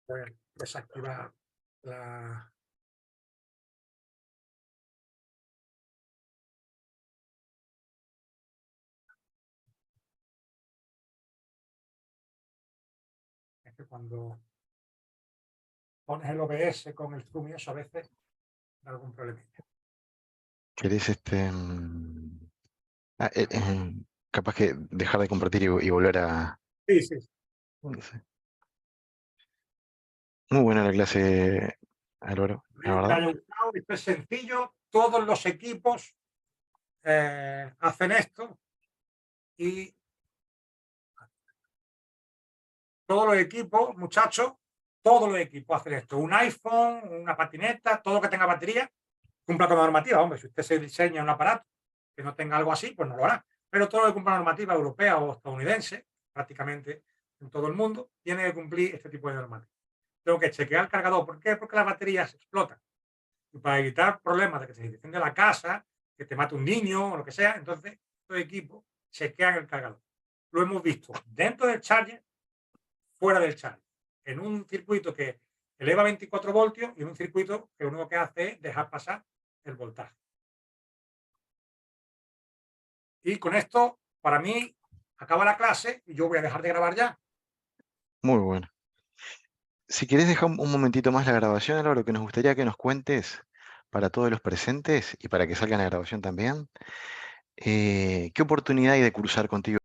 voy a desactivar la... Es que cuando pones el OBS con el Zoom y eso a veces da algún problema. ¿Querés capaz que dejar de compartir y volver a... Sí, sí. no sé. Muy buena la clase, Álvaro, la Me verdad. haya gustado, esto es sencillo, todos los equipos hacen esto y todos los equipos, muchachos, todos los equipos hacen esto. Un iPhone, una patineta, todo lo que tenga batería, cumpla con la normativa. Hombre, si usted se diseña un aparato que no tenga algo así, pues no lo hará. Pero todo lo que cumpla la normativa europea o estadounidense, prácticamente en todo el mundo, tiene que cumplir este tipo de normativas. Tengo que chequear el cargador. ¿Por qué? Porque las baterías explotan. Y para evitar problemas de que se incendie la casa, que te mate un niño o lo que sea, entonces estos equipos chequean el cargador. Lo hemos visto dentro del charger, fuera del charger, en un circuito que eleva 24 voltios y en un circuito que lo único que hace es dejar pasar el voltaje. Y con esto, para mí, acaba la clase y yo voy a dejar de grabar ya. Muy bueno. Si querés dejar un momentito más la grabación, Álvaro, que nos gustaría que nos cuentes para todos los presentes y para que salga en la grabación también, ¿qué oportunidad hay de cursar contigo?